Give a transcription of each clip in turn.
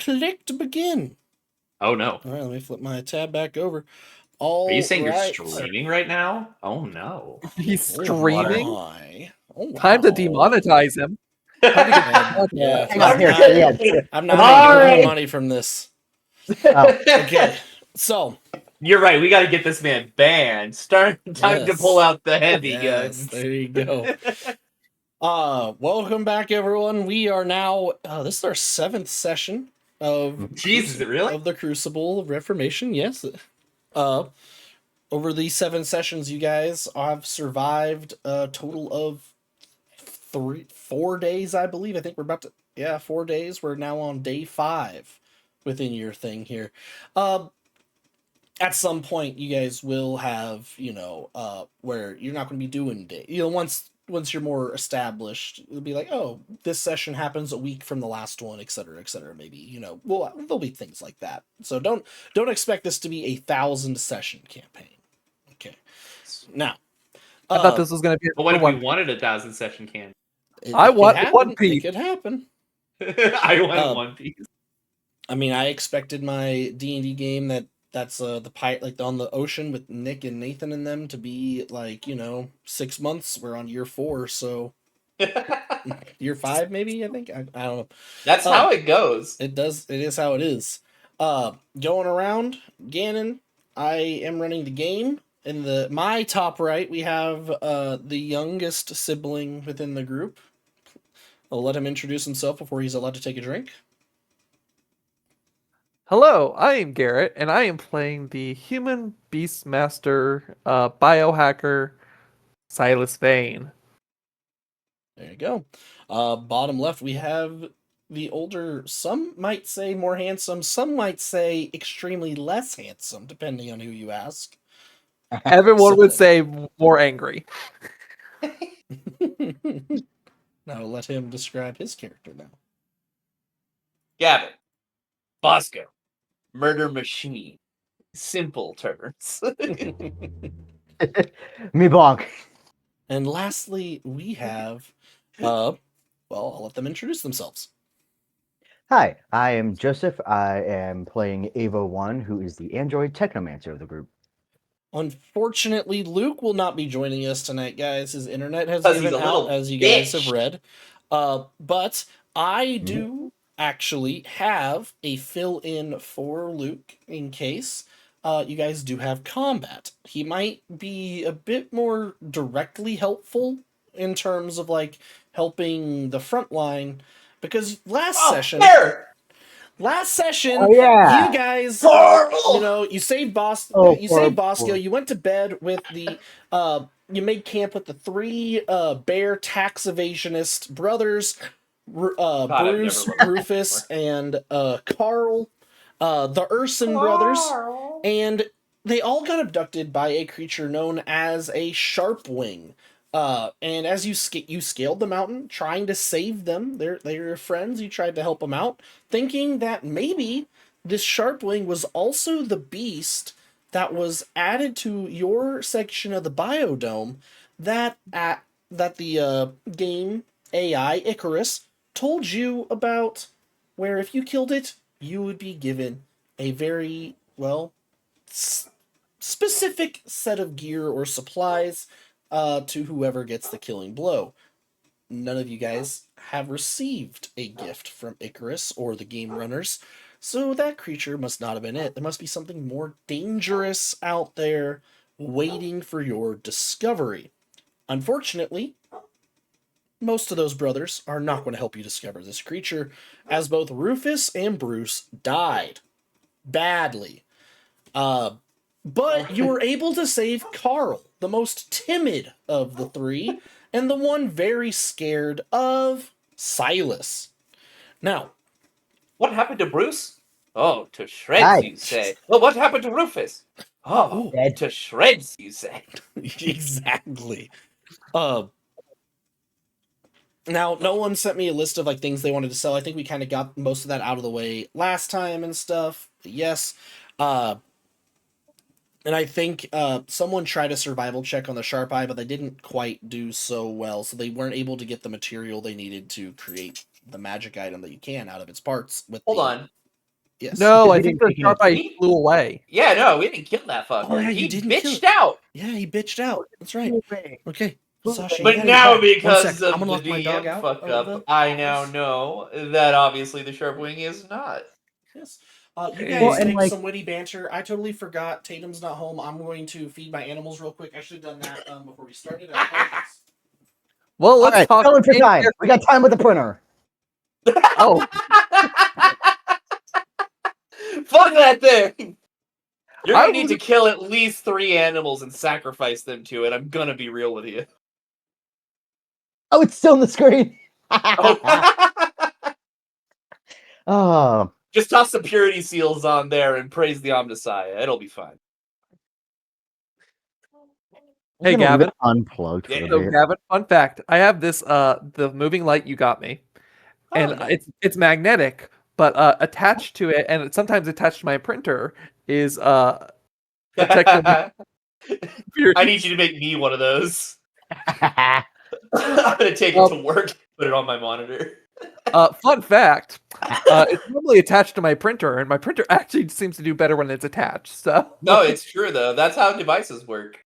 clicked begin. Oh no. All right, let me flip my tab back over. Are you saying right. you're streaming right now? Oh no. He's streaming? Time to demonetize him. Yeah. Hang on, here. I'm not making any money from this. Oh. Okay. So you're right. We got to get this man banned. Time to pull out the heavy guns. There you go. Welcome back, everyone. We are now. This is our 7th session of Jesus, really? Of the Crucible of Reformation. Yes. Over these 7 sessions, you guys have survived a total of 4 days, I believe. I think we're about to 4 days. We're now on day 5 within your thing here. At some point, you guys will have, where you're not going to be doing day. Once you're more established, it'll be like, oh, this session happens a week from the last one, et cetera, maybe, there'll be things like that. So don't expect this to be a 1,000 session campaign. Okay. Now, I thought this was going to be. But what if we wanted a 1,000 session campaign? I want One Piece. It could happen. I want One Piece. I mean, I expected my D&D game that's the pirate, like on the ocean with Nick and Nathan in them, to be like 6 months. We're on year 4, so year 5 maybe. I think I don't know. That's how it goes. It does. It is how it is. Going around, Gannon. I am running the game. In my top right, we have the youngest sibling within the group. I'll let him introduce himself before he's allowed to take a drink. Hello, I am Garrett, and I am playing the human beastmaster biohacker Silas Vane. There you go. Bottom left, we have the older, some might say more handsome, some might say extremely less handsome, depending on who you ask. Everyone would say more angry. Now let him describe his character now. Gavin. Bosco. Murder machine. Simple terms. Me bonk. And lastly, we have, I'll let them introduce themselves. Hi, I am Joseph. I am playing Ava 1, who is the android technomancer of the group. Unfortunately, Luke will not be joining us tonight, guys. His internet has given out, as you guys have read. But I do actually have a fill-in for Luke in case you guys do have combat. He might be a bit more directly helpful in terms of helping the front line, because last session, you guys, you saved Bosco. Saved Bosco. You went to bed with the you made camp with the 3 bear tax evasionist brothers, Bruce, Rufus, and Carl, the Urson brothers, and they all got abducted by a creature known as a Sharpwing. And as you scaled the mountain, trying to save them, they're your friends. You tried to help them out, thinking that maybe this Sharpwing was also the beast that was added to your section of the biodome that the game AI Icarus told you about, where if you killed it, you would be given a very, specific set of gear or supplies to whoever gets the killing blow. None of you guys have received a gift from Icarus or the game runners, so that creature must not have been it. There must be something more dangerous out there waiting for your discovery. Unfortunately, most of those brothers are not going to help you discover this creature, as both Rufus and Bruce died badly. But you were able to save Carl, the most timid of the 3, and the one very scared of Silas. Now, what happened to Bruce? Oh, to shreds, you say. Well, what happened to Rufus? Oh, to shreds, you say. Exactly. Now, no one sent me a list of things they wanted to sell. I think we kind of got most of that out of the way last time and stuff. Yes. And I think someone tried a survival check on the Sharp Eye, but they didn't quite do so well, so they weren't able to get the material they needed to create the magic item that you can out of its parts. Hold on. Yes. No, I We think didn't the take any- Starfinder flew away. Yeah, no, we didn't kill that fucker. Oh, yeah, you he didn't kill bitched it. out. Yeah, he bitched out. That's right. Okay, Sasha, you But gotta now, get back. 1 because sec. I'm of gonna the lock my dog DM out fuck of up, the I now office. know that obviously the Sharpwing is not. Yes. You Hey. guys Well, and, make like- some witty banter. I totally forgot Tatum's not home. I'm going to feed my animals real quick. I should have done that before we started. I apologize. Well, All let's right, talk. going for in time. character- We got time with the printer. Oh, Fuck that thing! You're I gonna need to would- kill at least 3 animals and sacrifice them to it. I'm gonna be real with you. Oh, it's still on the screen. Oh. Oh, Just toss some purity seals on there and praise the Omnissiah. It'll be fine. I'm Hey, gonna leave Gavin. it unplugged for Yeah. a So, bit. Gavin, fun fact: I have this the moving light you got me, and nice. it's magnetic, but attached to it, and sometimes attached to my printer is detecting I purity. need you to make me one of those. I'm gonna take it to work, put it on my monitor. Fun fact: it's normally attached to my printer, and my printer actually seems to do better when it's attached. So No, it's true though. That's how devices work.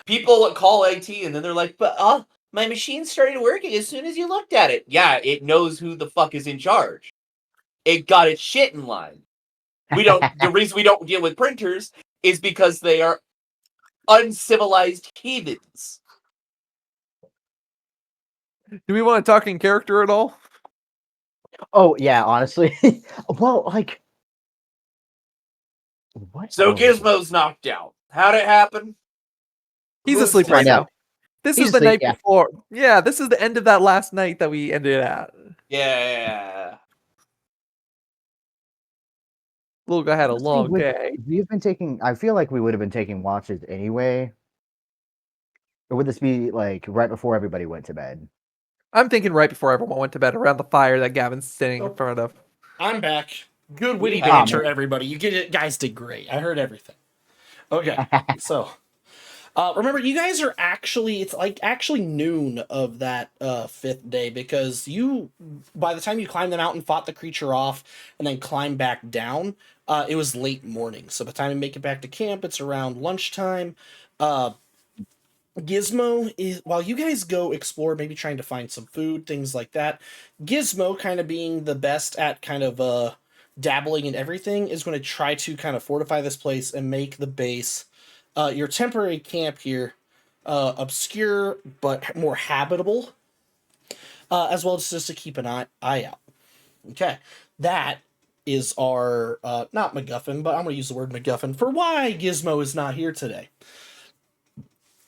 People call IT and then they're like, "But my machine started working as soon as you looked at it." Yeah, it knows who the fuck is in charge. It got its shit in line. The reason we don't deal with printers is because they are uncivilized heathens. do we want to talk in character at all? Oh yeah, honestly. Well, like, what? So else? Gizmo's knocked out. How'd it happen? He's Who's asleep to right say? now. This He's is the asleep, night yeah. before. Yeah, this is the end of that last night that we ended at. Yeah. Little guy had a Honestly, long with- day. We've been taking. I feel like we would have been taking watches anyway. Or would this be like right before everybody went to bed? I'm thinking right before everyone went to bed, around the fire that Gavin's sitting in front of. I'm back. Good witty Yeah. banter, everybody. You get it. Guys did great. I heard everything. Okay, so remember, you guys are actually, it's like actually noon of that 5th day, because by the time you climbed the mountain, fought the creature off, and then climbed back down, it was late morning. So by the time you make it back to camp, it's around lunchtime. Gizmo is, while you guys go explore, maybe trying to find some food, things like that, Gizmo, kind of being the best at kind of dabbling in everything, is going to try to kind of fortify this place and make the base, your temporary camp here, obscure but more habitable, as well as just to keep an eye out. Okay, that is our not MacGuffin, but I'm going to use the word MacGuffin for why Gizmo is not here today.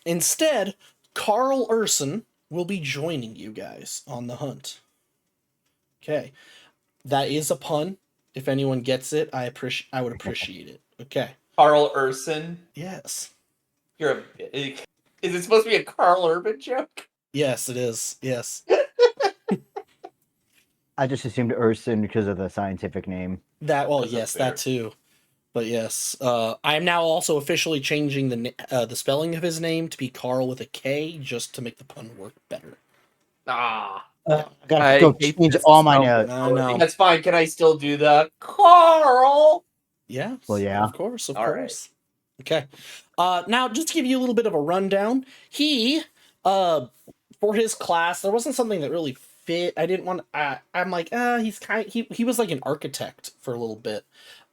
Instead, Carl Urson will be joining you guys on the hunt. Okay, that is a pun. If anyone gets it, I would appreciate it. Okay. Carl Urson. Yes. You're a. Is it supposed to be a Carl Urban joke? Yes, it is. Yes. I just assumed Urson because of the scientific name. Yes, that too. But yes, I am now also officially changing the spelling of his name to be Carl with a K, just to make the pun work better. Ah. I gotta I go hate change this all my spell. notes. I know. That's fine. Can I still do the Carl? Yeah. Well, yeah. Of course. All right. Okay. Now, just to give you a little bit of a rundown, he, for his class, there wasn't something that really fit. I didn't want. I'm like, he was like an architect for a little bit.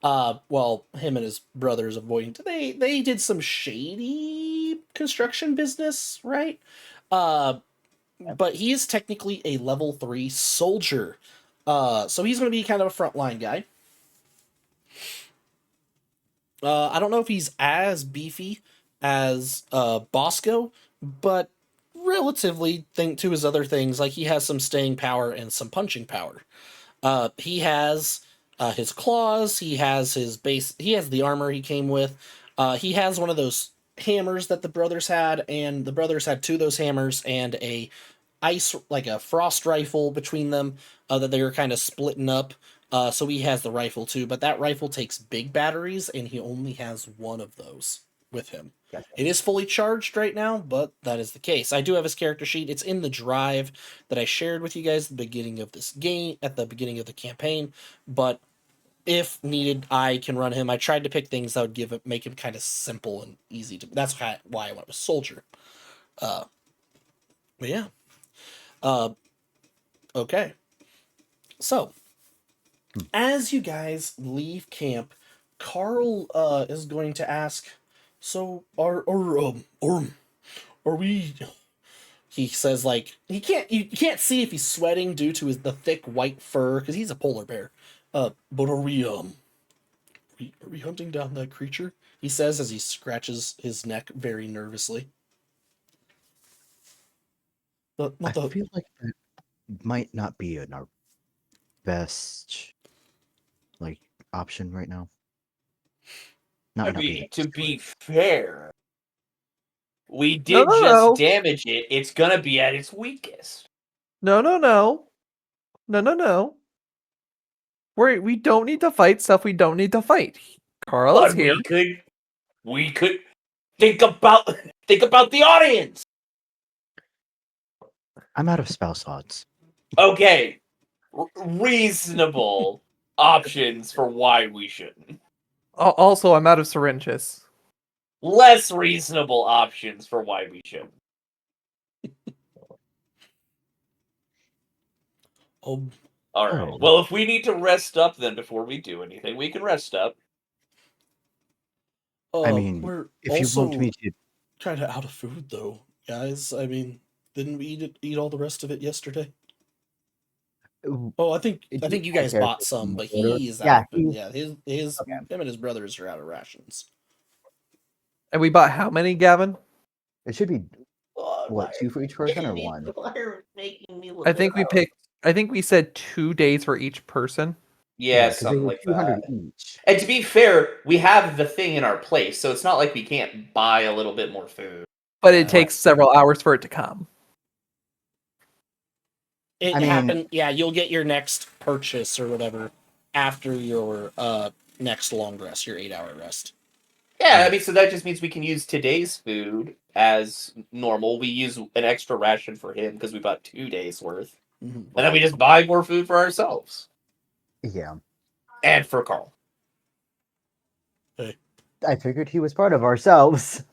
Well, him and his brothers avoiding. They did some shady construction business, right? But he is technically a level 3 soldier. So he's going to be kind of a frontline guy. I don't know if he's as beefy as Bosco, but relatively to his other things, like he has some staying power and some punching power. He has his claws, he has his base, he has the armor he came with. He has one of those hammers that the brothers had, and the brothers had 2 of those hammers and a frost rifle between them, that they were kind of splitting up. So he has the rifle too, but that rifle takes big batteries, and he only has 1 of those with him. Gotcha. It is fully charged right now, but that is the case. I do have his character sheet. It's in the drive that I shared with you guys at the beginning of this game, at the beginning of the campaign. But if needed, I can run him. I tried to pick things that would make him kind of simple and easy to. That's why I went with soldier. But yeah. Okay. So, as you guys leave camp, Carl is going to ask, so are we? He says like you can't see if he's sweating due to the thick white fur because he's a polar bear. But are we hunting down that creature? He says as he scratches his neck very nervously. I feel like that might not be our best option right now. To be fair, we No, did no, just no. damage it. It's gonna be at its weakest. No. We don't need to fight stuff we don't need to fight. Carl is But here. we could think about the audience. I'm out of spell slots. Okay, reasonable options for why we shouldn't. Also, I'm out of syringes. Less reasonable options for why we shouldn't. All right. Well, if we need to rest up, then before we do anything, we can rest up. I mean, we're if also you want me to, kind of out of food, though, guys. I mean, didn't we eat all the rest of it yesterday? Oh, I think you guys bought some, but he's out. Yeah, him and his brothers are out of rations. And we bought how many, Gavin? It should be what, 2 for each person or 1? I think we said 2 days for each person. Yeah, because they something were like 200 that. each. And to be fair, we have the thing in our place, so it's not like we can't buy a little bit more food. But it takes several hours for it to come. Happened. Yeah, you'll get your next purchase or whatever after your next long rest, your 8-hour rest. Yeah, I mean, so that just means we can use today's food as normal. We use an extra ration for him because we bought 2 days worth. Mm-hmm. And then we just buy more food for ourselves. Yeah. And for Carl. Hey. I figured he was part of ourselves.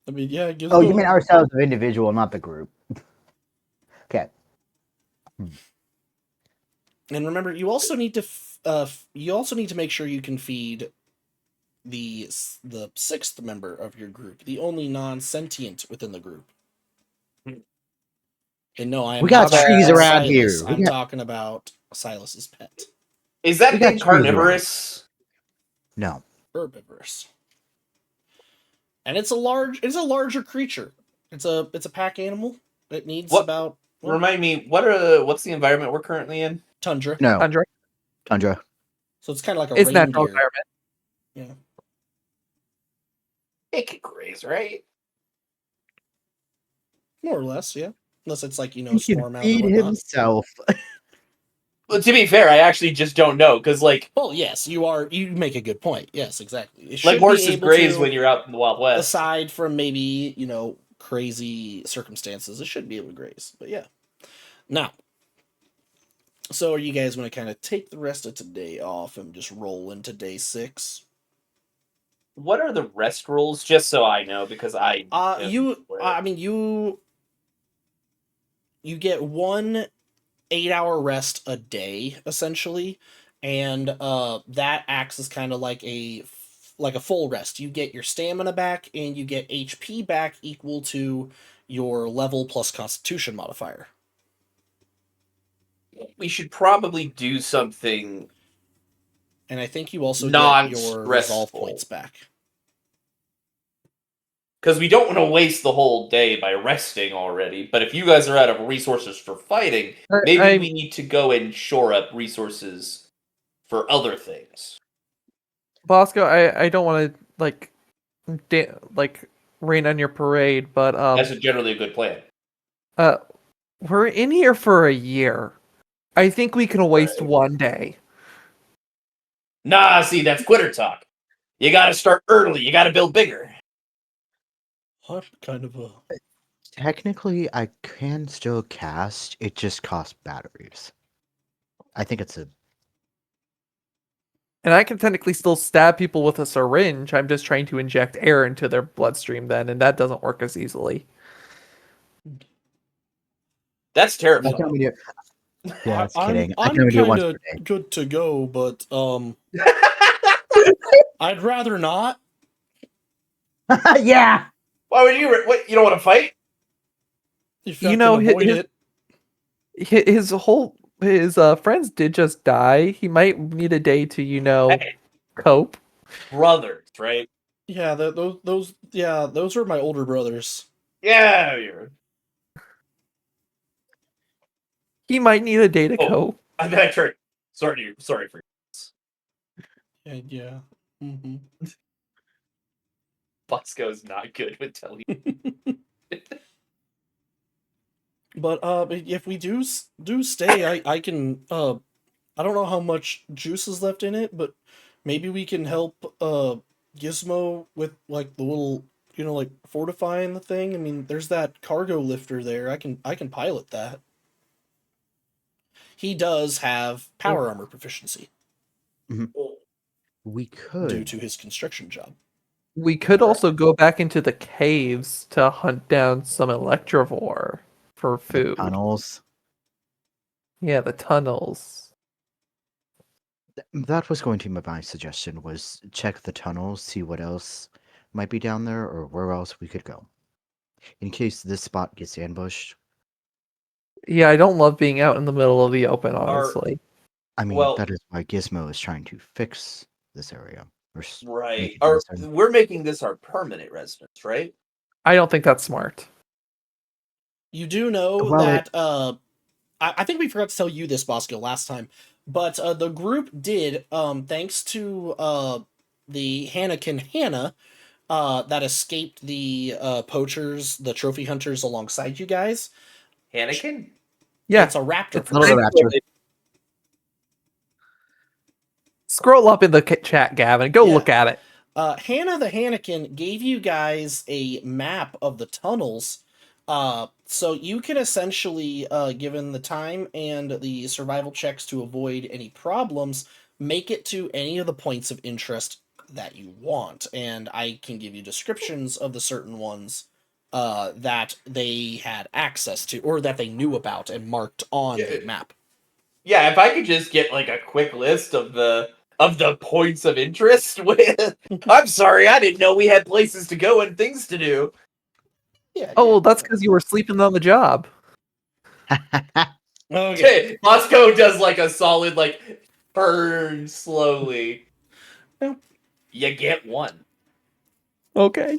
I mean, yeah. Oh, you mean ourselves, the individual, not the group. Okay. And remember, you also need to make sure you can feed the 6th member of your group, the only non-sentient within the group. And no, We got trees around Silas. here. I'm talking about Silas's pet. Is that thing carnivorous? No. Herbivorous. And it's a larger creature. It's a pack animal. It needs about. Remind me, what's the environment we're currently in? Tundra. No. Tundra. So it's kind of like a it's reindeer. Natural environment. Yeah. It can graze, right? More or less, yeah. Unless it's like, He storm can out feed or whatnot. himself. Well, to be fair, I actually just don't know, because, Well, yes, you make a good point. Yes, exactly. It like, horses graze when you're out in the Wild West. Aside from maybe, crazy circumstances, it should be able to graze. But yeah. Now, so are you guys going to kind of take the rest of today off and just roll into day 6? What are the rest rules? Just so I know, because you get 1 8-hour rest a day, essentially, and that acts as kind of like a full rest. You get your stamina back, and you get HP back equal to your level plus Constitution modifier. We should probably do something. And I think you also get your resolve points back. Because we don't want to waste the whole day by resting already. But if you guys are out of resources for fighting, maybe we need to go and shore up resources for other things. Bosco, I don't want to rain on your parade, but that's generally a good plan. We're in here for a year. I think we can waste 1 day. Nah, see, that's quitter talk. You gotta start early. You gotta build bigger. What kind of a... Technically, I can still cast. It just costs batteries. I think it's a And I can technically still stab people with a syringe. I'm just trying to inject air into their bloodstream then, and that doesn't work as easily. That's terrifying. Yeah, that's kidding. I'm kind of good to go, but I'd rather not. Yeah. Why would you? What, you don't want to fight? If I can avoid it. His friends did just die. He might need a day to, cope. Brothers, right? Yeah, those are my older brothers. Yeah, you're. He might need a day to cope. I mean, I tried. Sorry for you. Yeah. Mm-hmm. Bosco's not good with telling you. But if we do stay, I can I don't know how much juice is left in it, but maybe we can help Gizmo with like the little like fortifying the thing. I mean, there's that cargo lifter there. I can pilot that. He does have power armor proficiency. Mm-hmm. We could due to his construction job. We could also go back into the caves to hunt down some Electrovore for food. The tunnels. Yeah, the tunnels. That was going to be my suggestion, was check the tunnels, see what else might be down there or where else we could go. In case this spot gets ambushed. Yeah, I don't love being out in the middle of the open, honestly. I mean, that is why Gizmo is trying to fix this area. Right. We're making this our permanent residence, right? I don't think that's smart. You do know that I think we forgot to tell you this, Bosco, last time, but the group did, thanks to the Hanakin Hannah that escaped the poachers, the trophy hunters alongside you guys. Hanakin? Yeah. It's a raptor. It's a little raptor. Scroll up in the chat, Gavin. Go look at it. Hannah the Hanakin gave you guys a map of the tunnels. So you can essentially, given the time and the survival checks to avoid any problems, make it to any of the points of interest that you want. And I can give you descriptions of the certain ones that they had access to, or that they knew about and marked on the map. Yeah, if I could just get like a quick list of the points of interest with I'm sorry, I didn't know we had places to go and things to do. Yeah. Oh, that's because you were sleeping on the job. Okay. Moscow does like a solid burn slowly. You get one. Okay.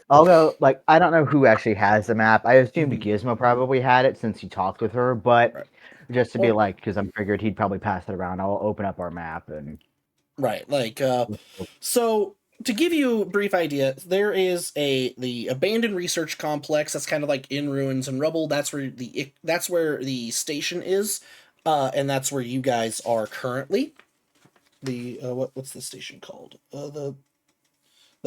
Although, I don't know who actually has the map. I assumed Gizmo probably had it since he talked with her, but just to be because I'm figured he'd probably pass it around, I'll open up our map and... Right, so to give you a brief idea, there is the abandoned research complex that's kind of like in ruins and rubble. That's where the station is, and that's where you guys are currently. The what's the station called? The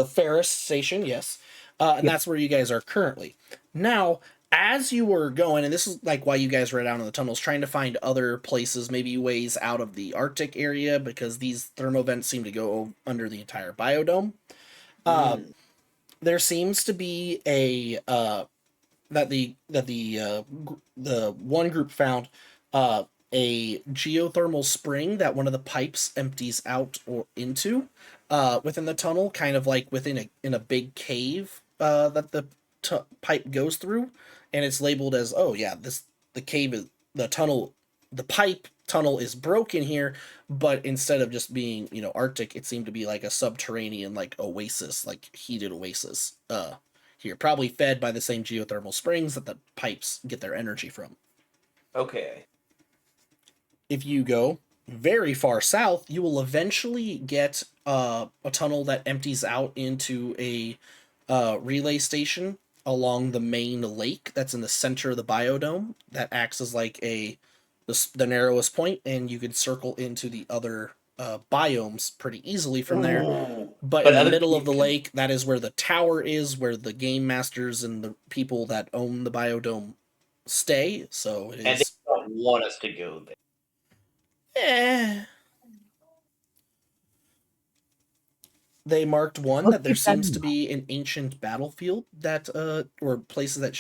Ferris station, yes, and that's where you guys are currently. Now, as you were going, and this is why you guys were down in the tunnels, trying to find other places, maybe ways out of the Arctic area, because these thermovents seem to go under the entire biodome. There seems to be a that the one group found a geothermal spring that one of the pipes empties out or into within the tunnel, kind of like in a big cave that the pipe goes through, and it's labeled as the cave is the pipe tunnel is broken here, but instead of just being Arctic, it seemed to be like a subterranean oasis, heated oasis here, probably fed by the same geothermal springs that the pipes get their energy from. Okay. If you go very far south, you will eventually get a tunnel that empties out into a relay station along the main lake that's in the center of the biodome that acts as the narrowest point, and you can circle into the other biomes pretty easily from there. But in the middle of the lake, that is where the tower is, where the game masters and the people that own the biodome stay. So it is. And they don't want us to go there. they marked one I'll that there keep that seems in to be an ancient battlefield that or places that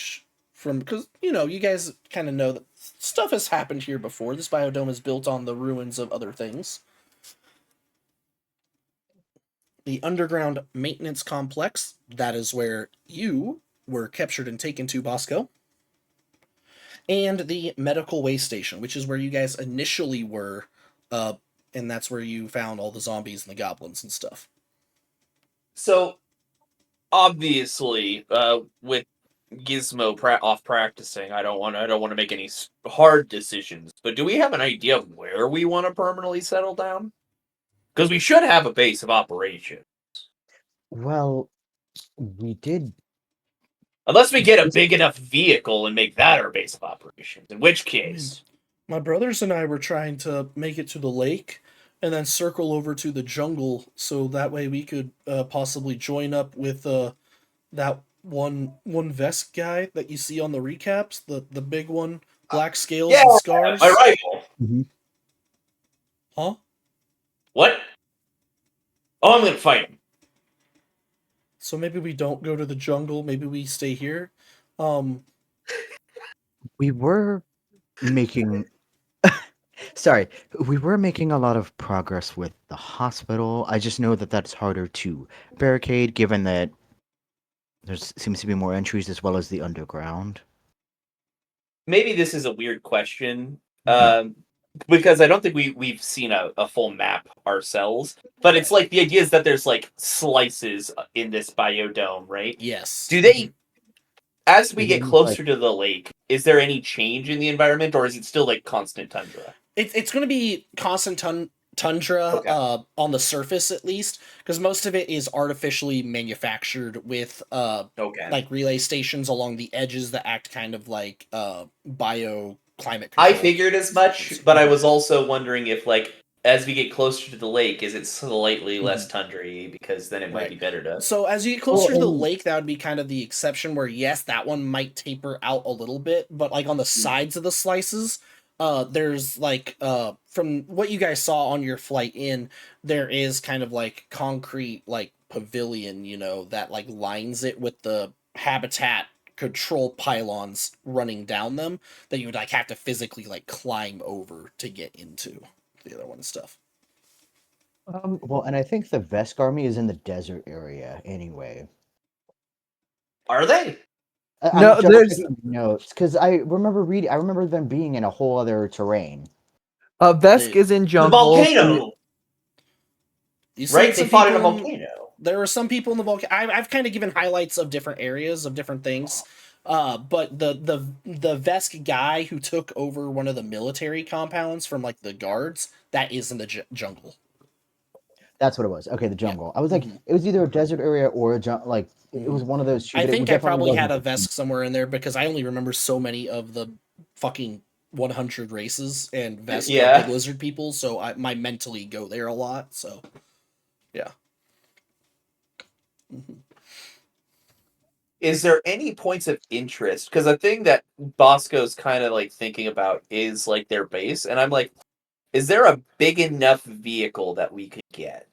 from, because you guys kind of know that stuff has happened here before. This biodome is built on the ruins of other things. The underground maintenance complex, that is where you were captured and taken to, Bosco. And the medical waste station, which is where you guys initially were, and that's where you found all the zombies and the goblins and stuff. So, obviously, with Gizmo off practicing, I don't want to make any hard decisions. But do we have an idea of where we want to permanently settle down? Because we should have a base of operations. Well, we did. Unless we get a big enough vehicle and make that our base of operations. In which case, my brothers and I were trying to make it to the lake and then circle over to the jungle, so that way we could possibly join up with that one vest guy that you see on the recaps, the big one, black scales and scars. my rifle. Mm-hmm. Huh? What? Oh, I'm gonna fight him. So maybe we don't go to the jungle. Maybe we stay here. We were making. Sorry, we were making a lot of progress with the hospital. I just know that that's harder to barricade, given that there seems to be more entries as well as the underground. Maybe this is a weird question, because I don't think we've seen a full map ourselves. But it's like the idea is that there's like slices in this biodome, right? Yes. Do they, as we get It is, closer to the lake, is there any change in the environment, or is it still like constant tundra? It's going to be constant tundra, on the surface at least, because most of it is artificially manufactured with like relay stations along the edges that act kind of like bio climate control. I figured as much, but I was also wondering if, like, as we get closer to the lake, is it slightly less tundra-y, because then it might be better to... So as you get closer to the lake, that would be kind of the exception, where yes, that one might taper out a little bit, but like on the sides of the slices, there's like from what you guys saw on your flight in, there is kind of like concrete like pavilion, that like lines it with the habitat control pylons running down them that you would like have to physically like climb over to get into the other one and stuff. Well, and I think the Vesk army is in the desert area anyway. Are they? No, there's notes because I remember them being in a whole other terrain. Vesk is in jungle. The volcano. Right, they fought in a volcano. There were some people in the volcano. I've kind of given highlights of different areas of different things. But the Vesk guy who took over one of the military compounds from like the guards, that is in the jungle. That's what it was. Okay, the jungle. I was like, it was either a desert area or a jungle. Like it was one of those two. I think I probably had a Vesk somewhere in there because I only remember so many of the fucking 100 races, and Vesk are big lizard people, so my mentally go there a lot. So, yeah. Is there any points of interest? Because a thing that Bosco's kind of like thinking about is like their base, and I'm like, is there a big enough vehicle that we could get?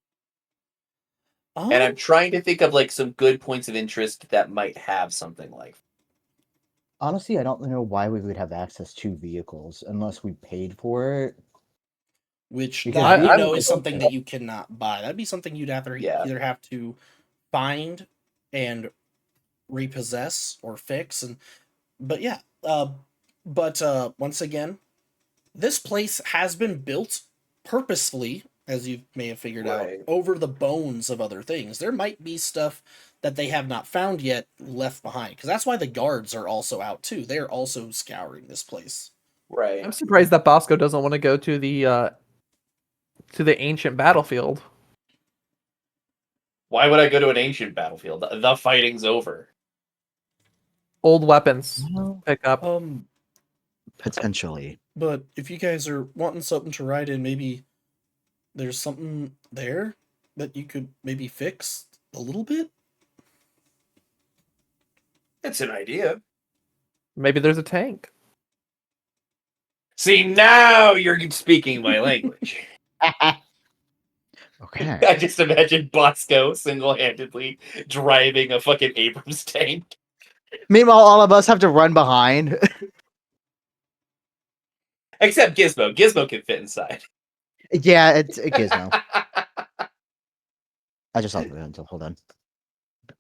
And I'm trying to think of like some good points of interest that might have something like. Honestly, I don't know why we would have access to vehicles unless we paid for it. Which is something that you cannot buy. That'd be something you'd either have to find and repossess or fix. But once again, this place has been built purposefully, as you may have figured out, over the bones of other things. There might be stuff that they have not found yet left behind, because that's why the guards are also out too. They're also scouring this place. Right. I'm surprised that Bosco doesn't want to go to the ancient battlefield. Why would I go to an ancient battlefield? The fighting's over. Old weapons pick up. Potentially. But if you guys are wanting something to ride in, maybe there's something there that you could maybe fix a little bit. It's an idea. Maybe there's a tank. See, now you're speaking my language. Okay. I just imagine Bosco single-handedly driving a fucking Abrams tank. Meanwhile, all of us have to run behind. Except Gizmo. Gizmo can fit inside. Yeah, it's a Gizmo. I just saw the until. Hold on.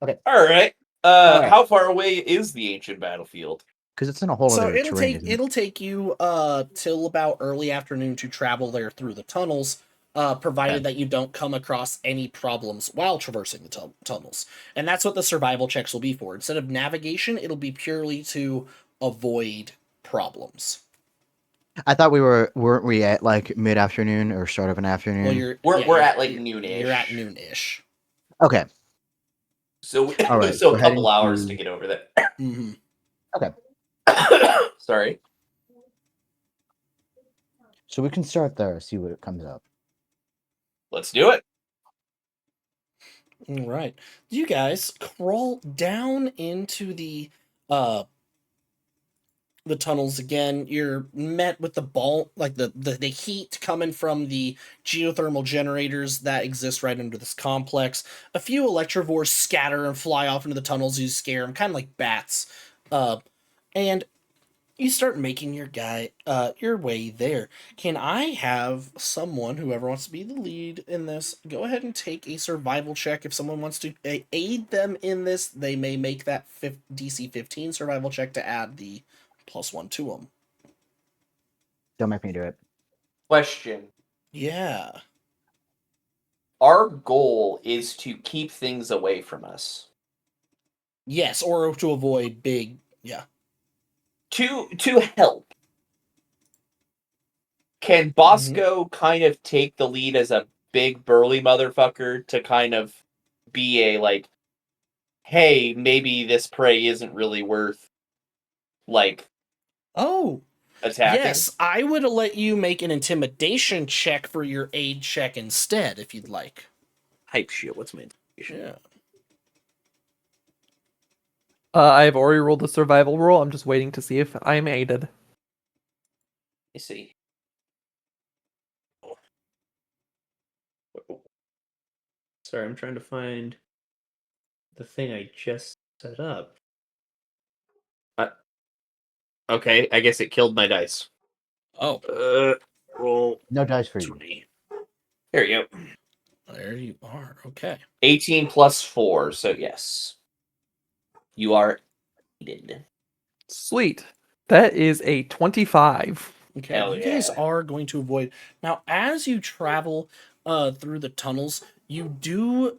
Okay. All right. Alright. How far away is the ancient battlefield? Because it's in a whole So other terrain. it'll take you till about early afternoon to travel there through the tunnels, provided that you don't come across any problems while traversing the tunnels. And that's what the survival checks will be for. Instead of navigation, it'll be purely to avoid problems. I thought weren't we at like mid afternoon or start of an afternoon? Well, We're at like noonish. You're at noonish. Okay. So All right, so we're a couple heading hours to- to get over there. Mm-hmm. Okay. Sorry. So we can start there, see what it comes up. Let's do it. All right. You guys crawl down into the tunnels again. You're met with the the heat coming from the geothermal generators that exist right under this complex. A few electrovores scatter and fly off into the tunnels. You scare them, kind of like bats. And you start making your way there. Can I have someone, whoever wants to be the lead in this, go ahead and take a survival check? If someone wants to aid them in this, they may make that DC 15 survival check to add the +1 to them. Don't make me do it. Question. Yeah. Our goal is to keep things away from us. Yes, or to avoid big. Yeah. To help. Can Bosco kind of take the lead as a big burly motherfucker to kind of be a like, hey, maybe this prey isn't really worth like attacking? Yes, I would let you make an intimidation check for your aid check instead, if you'd like. Hype shit. What's my intimidation? Yeah. I've already rolled the survival roll. I'm just waiting to see if I'm aided. Let me see. Sorry, I'm trying to find the thing I just set up. Okay, I guess it killed my dice. Oh. Roll No dice for you. 20. There you go. There you are. Okay. 18 plus 4, so yes. You are aided. Sweet. That is a 25. Okay, Hell you guys yeah. are going to avoid. Now, as you travel through the tunnels, you do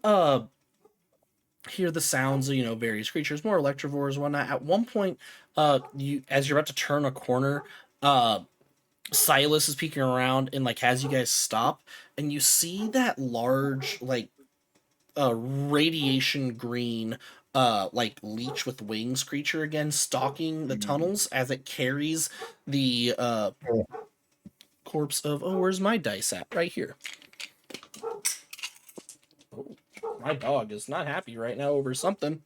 hear the sounds of, various creatures, more electrovores, whatnot. At one point, as you're about to turn a corner, Silas is peeking around and has you guys stop, and you see that large radiation green leech with wings creature again stalking the tunnels as it carries the corpse of where's my dice at? Right here. Oh, my dog is not happy right now over something.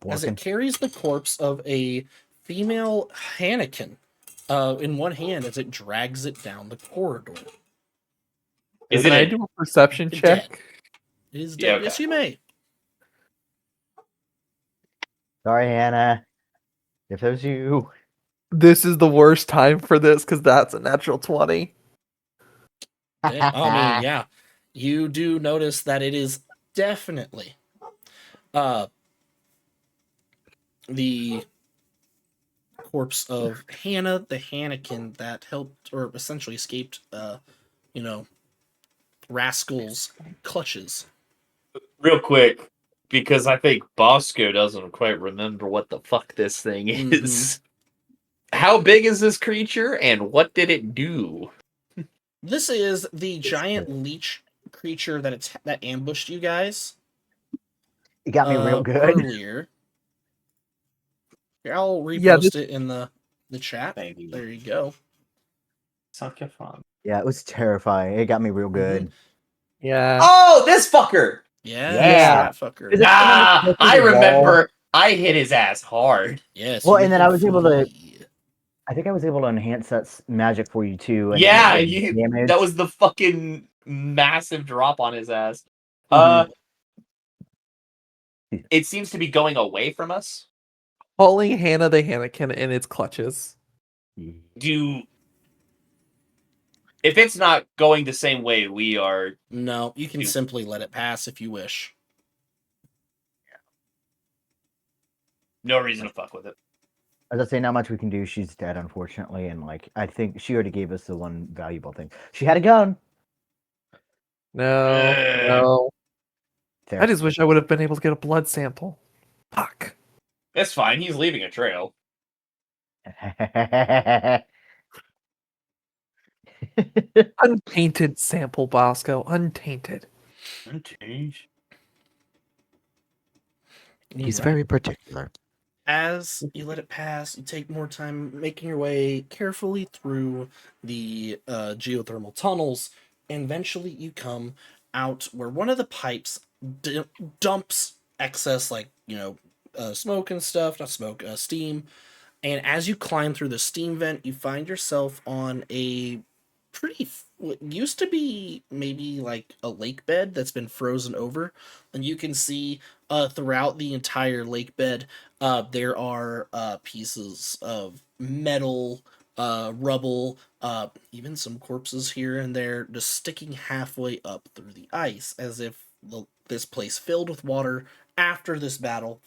As it carries the corpse of a female Hannikin in one hand as it drags it down the corridor. Can I do a perception check? Dead. It is dead. Yeah, okay. Yes, you may. Sorry, Hannah. If it was you. This is the worst time for this because that's a natural 20. I mean, yeah. You do notice that it is definitely the corpse of Hannah, the Hannikin that helped or essentially escaped Rascal's clutches. Real quick, because I think Bosco doesn't quite remember what the fuck this thing is. How big is this creature, and what did it do? This is the giant leech creature that ambushed you guys. It got me real good. Earlier. Here, I'll repost it in the chat. There you go. Suck your fun. Yeah, it was terrifying. It got me real good. Yeah. Oh, this fucker! Yeah. That fucker. Nah, I remember. I hit his ass hard. Yes. Well, and then I was able to I think I was able to enhance that magic for you too. And Yeah, damage. that was the fucking massive drop on his ass. It seems to be going away from us. Holding Hannah the Hannikin in its clutches. If it's not going the same way we are... No, you can simply let it pass if you wish. No reason to fuck with it. As I say, not much we can do. She's dead, unfortunately, and I think she already gave us the one valuable thing. She had a gun. No. Fair. I just wish I would have been able to get a blood sample. Fuck. It's fine. He's leaving a trail. Untainted sample, Bosco. Untainted. He's very particular. As you let it pass, you take more time making your way carefully through the geothermal tunnels, and eventually you come out where one of the pipes dumps excess, smoke and stuff, not smoke, steam. And as you climb through the steam vent, you find yourself on a what used to be maybe like a lake bed that's been frozen over, and you can see throughout the entire lake bed there are pieces of metal, rubble, even some corpses here and there, just sticking halfway up through the ice, as if this place filled with water after this battle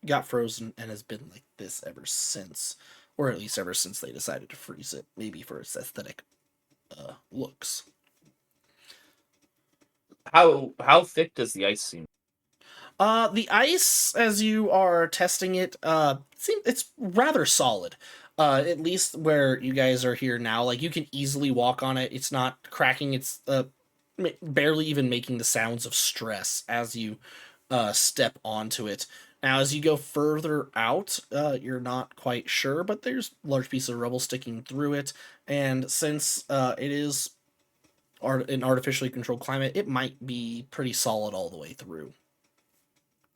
got frozen and has been like this ever since, or at least ever since they decided to freeze it, maybe for its aesthetic looks. How thick does the ice seem? The ice, as you are testing it, it's rather solid. At least where you guys are here now, like you can easily walk on it. It's not cracking. It's barely even making the sounds of stress as you step onto it. Now, as you go further out, you're not quite sure, but there's large pieces of rubble sticking through it, and since it is an artificially controlled climate, it might be pretty solid all the way through.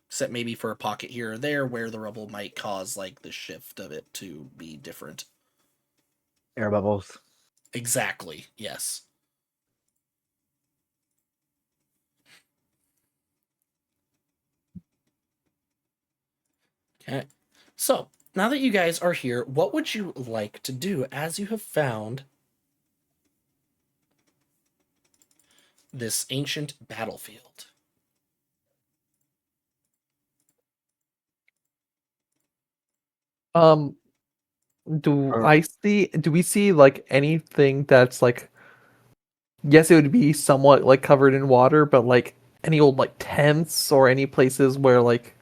Except maybe for a pocket here or there where the rubble might cause like the shift of it to be different. Air bubbles. Exactly, yes. Okay. So, now that you guys are here, what would you like to do as you have found this ancient battlefield? Do we see like anything that's like, yes, it would be somewhat like covered in water, but like any old like tents or any places where like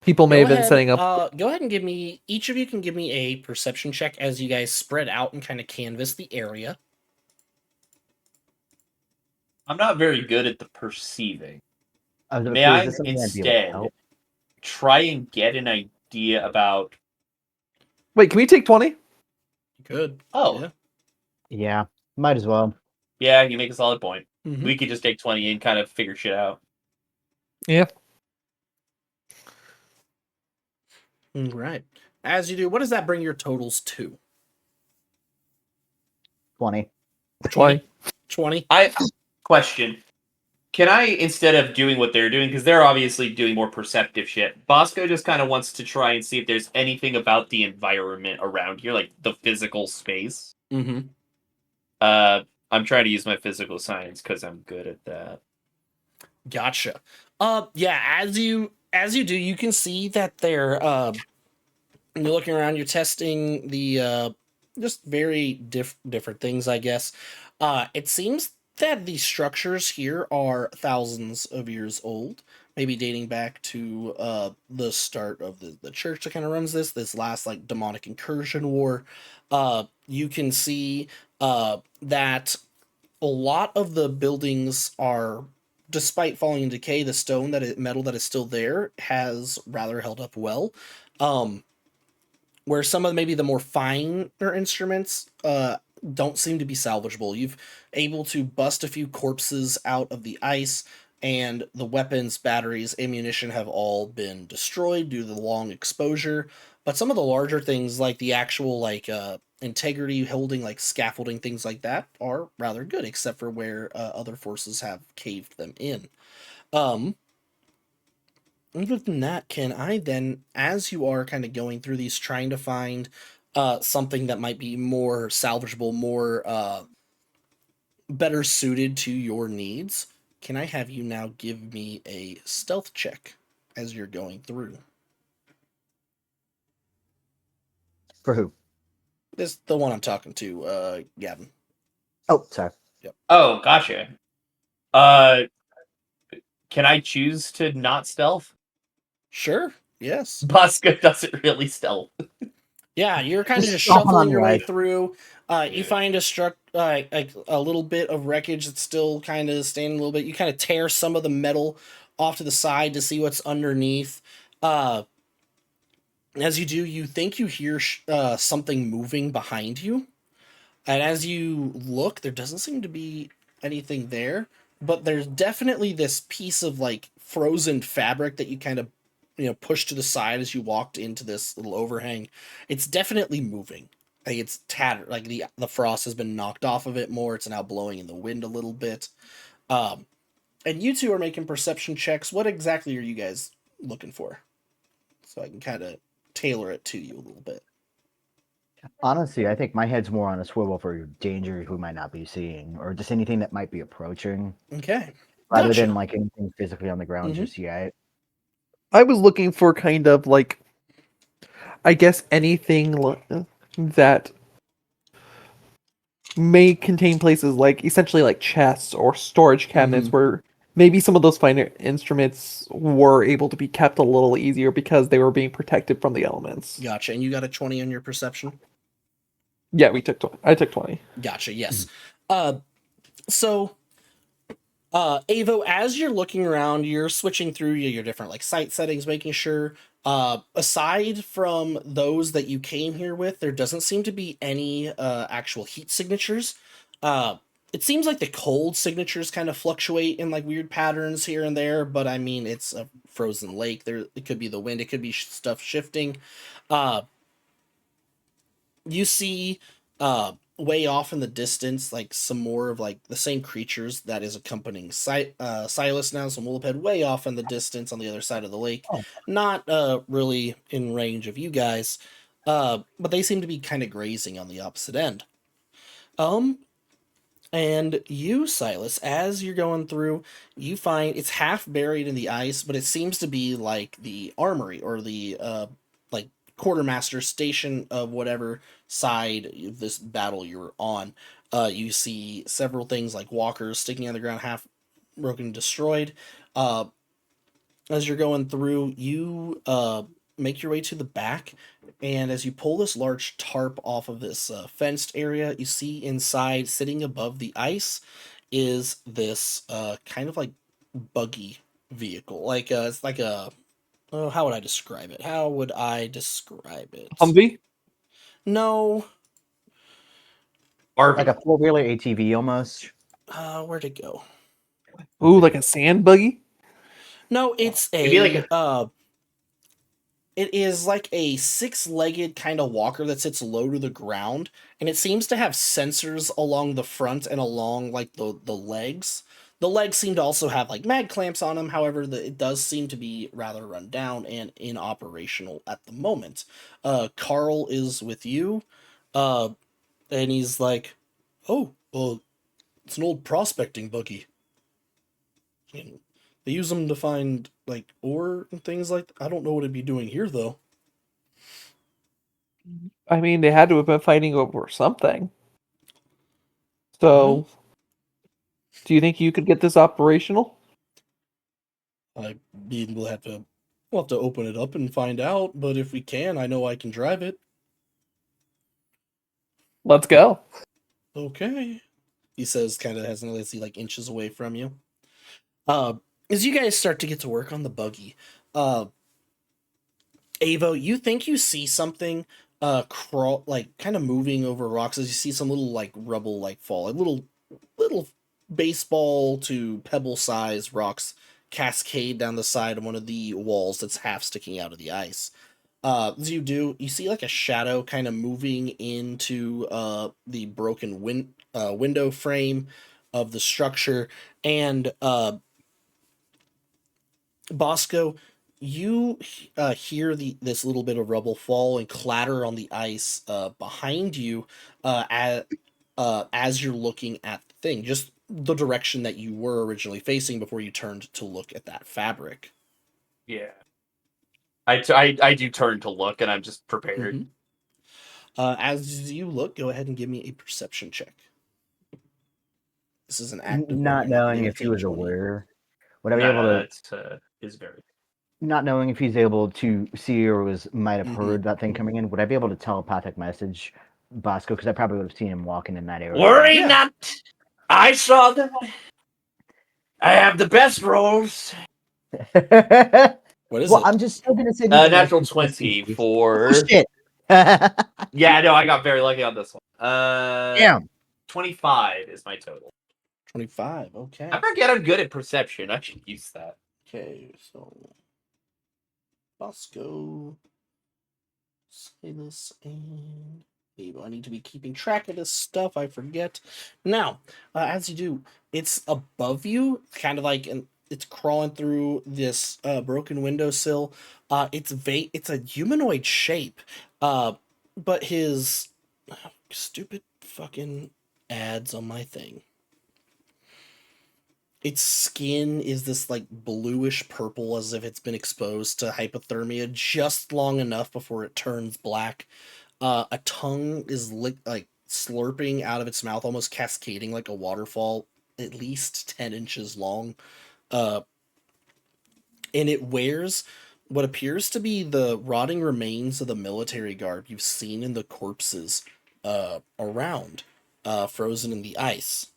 people may have been setting up? Go ahead and each of you can give me a perception check as you guys spread out and kind of canvass the area. I'm not very good at the perceiving. May I instead try and get an idea about... Wait, can we take 20? Good. Oh. Yeah, might as well. Yeah, you make a solid point. Mm-hmm. We could just take 20 and kind of figure shit out. Yeah. Right. As you do, what does that bring your totals to? 20. 20? Question. Can I, instead of doing what they're doing, because they're obviously doing more perceptive shit, Bosco just kind of wants to try and see if there's anything about the environment around here, like the physical space. Mm-hmm. I'm trying to use my physical science because I'm good at that. Gotcha. Yeah, as you do, you can see that they're you're looking around, you're testing the just very different things, I guess. It seems that the structures here are thousands of years old, maybe dating back to the start of the church that kind of runs this last like demonic incursion war. You can see that a lot of the buildings are, despite falling in decay, the metal that is still there has rather held up well. Where some of maybe the more finer instruments don't seem to be salvageable. You've able to bust a few corpses out of the ice, and the weapons, batteries, ammunition have all been destroyed due to the long exposure. But some of the larger things, like the actual like integrity holding, like scaffolding, things like that, are rather good, except for where other forces have caved them in. Other than that, can I then, as you are kind of going through these, trying to find something that might be more salvageable, more better suited to your needs, can I have you now give me a stealth check as you're going through? For who? This the one I'm talking to, Gavin. Oh, sorry. Yep. Oh, gotcha. Can I choose to not stealth? Sure. Yes. Bosco doesn't really stealth. Yeah, you're kind of just stomping on shuffling your way right. through. You find a little bit of wreckage that's still kind of standing a little bit. You kind of tear some of the metal off to the side to see what's underneath. As you do, you think you hear something moving behind you. And as you look, there doesn't seem to be anything there, but there's definitely this piece of like frozen fabric that you kind of, pushed to the side as you walked into this little overhang. It's definitely moving. Like it's tattered, like the frost has been knocked off of it more. It's now blowing in the wind a little bit. And you two are making perception checks. What exactly are you guys looking for? So I can kind of tailor it to you a little bit. Honestly, I think my head's more on a swivel for danger we might not be seeing, or just anything that might be approaching, Okay. rather Gotcha. than like anything physically on the ground just yet. I was looking for kind of like, I guess anything that may contain places like essentially like chests or storage cabinets where maybe some of those finer instruments were able to be kept a little easier because they were being protected from the elements. Gotcha. And you got a 20 on your perception? Yeah, I took 20. Gotcha, yes. So, Avo, as you're looking around, you're switching through your different like site settings, making sure, aside from those that you came here with, there doesn't seem to be any actual heat signatures. It seems like the cold signatures kind of fluctuate in like weird patterns here and there, but I mean, it's a frozen lake. It could be the wind, it could be stuff shifting. You see way off in the distance like some more of like the same creatures that is accompanying Silas now, some Wolfhead way off in the distance on the other side of the lake, not really in range of you guys, but they seem to be kind of grazing on the opposite end. And you, Silas, as you're going through, you find it's half buried in the ice, but it seems to be like the armory or the like quartermaster station of whatever side of this battle you're on. You see several things like walkers sticking on the ground, half broken and destroyed. As you're going through, you make your way to the back, and as you pull this large tarp off of this fenced area, you see inside, sitting above the ice, is this kind of like buggy vehicle. Like it's like a, oh, how would I describe it? How would I describe it? Humvee? No. Like a 4-wheeler ATV almost. Where'd it go? Ooh, like a sand buggy? No, it's Maybe like it is like a 6-legged kind of walker that sits low to the ground, and it seems to have sensors along the front and along like the legs. The legs seem to also have like mag clamps on them. However, it does seem to be rather run down and inoperational at the moment. Carl is with you, and he's like, "Oh, well, it's an old prospecting buggy. And they use them to find like ore and things like that. I don't know what it'd be doing here though." I mean, they had to have been fighting over something. So, do you think you could get this operational? I mean, we'll have to open it up and find out, but if we can, I know I can drive it. Let's go. Okay. He says, kind of hesitantly, as he like inches away from you. Uh, as you guys start to get to work on the buggy, Avo, you think you see something crawl, like kind of moving over rocks, as you see some little like rubble like fall, like little baseball to pebble size rocks cascade down the side of one of the walls that's half sticking out of the ice. As you do, you see like a shadow kind of moving into the broken window frame of the structure, and Bosco, you hear this little bit of rubble fall and clatter on the ice behind you as you're looking at the thing, just the direction that you were originally facing before you turned to look at that fabric. Yeah. I do turn to look, and I'm just prepared. Mm-hmm. As you look, go ahead and give me a perception check. This is an active one. Not knowing if he was aware, would I be able to? That is very. Not knowing if he's able to see or might have Mhm. heard that thing coming in, would I be able to telepathic message Bosco? Because I probably would have seen him walking in that area. Worry Yeah. not. I saw them. I have the best rolls. What is Well, it? I'm just still gonna say Natural 20 for. Oh, shit. Yeah, no, I got very lucky on this one. Damn. 25 is my total. 25. Okay. I forget I'm good at perception. I should use that. Okay, so Bosco, Silas, and Ava. I need to be keeping track of this stuff. I forget. Now, as you do, it's above you, kind of like it's crawling through this broken windowsill. It's a humanoid shape, but his stupid fucking ads on my thing. Its skin is this like bluish purple, as if it's been exposed to hypothermia just long enough before it turns black. A tongue is like slurping out of its mouth, almost cascading like a waterfall, at least 10 inches long. And it wears what appears to be the rotting remains of the military garb you've seen in the corpses around, frozen in the ice.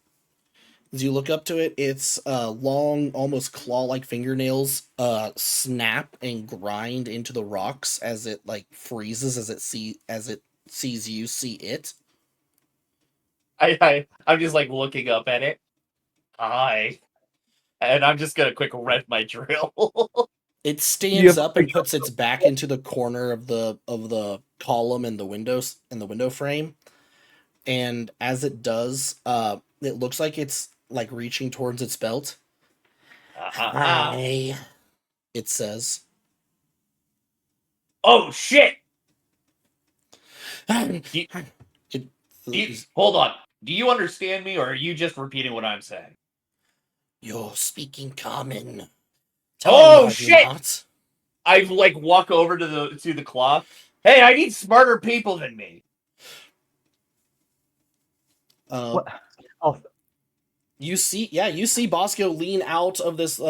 As you look up to it, its long, almost claw-like fingernails snap and grind into the rocks as it like freezes as it sees you see it. I'm just like looking up at it. Hi. And I'm just gonna quick rev my drill. It stands up and puts its back into the corner of the column and the window frame, and as it does, it looks like it's like reaching towards its belt. Hi, it says. Oh shit! Hold on. Do you understand me, or are you just repeating what I'm saying? You're speaking common. Oh shit! I like walk over to the cloth. Hey, I need smarter people than me. What? Oh, you see Bosco lean out of this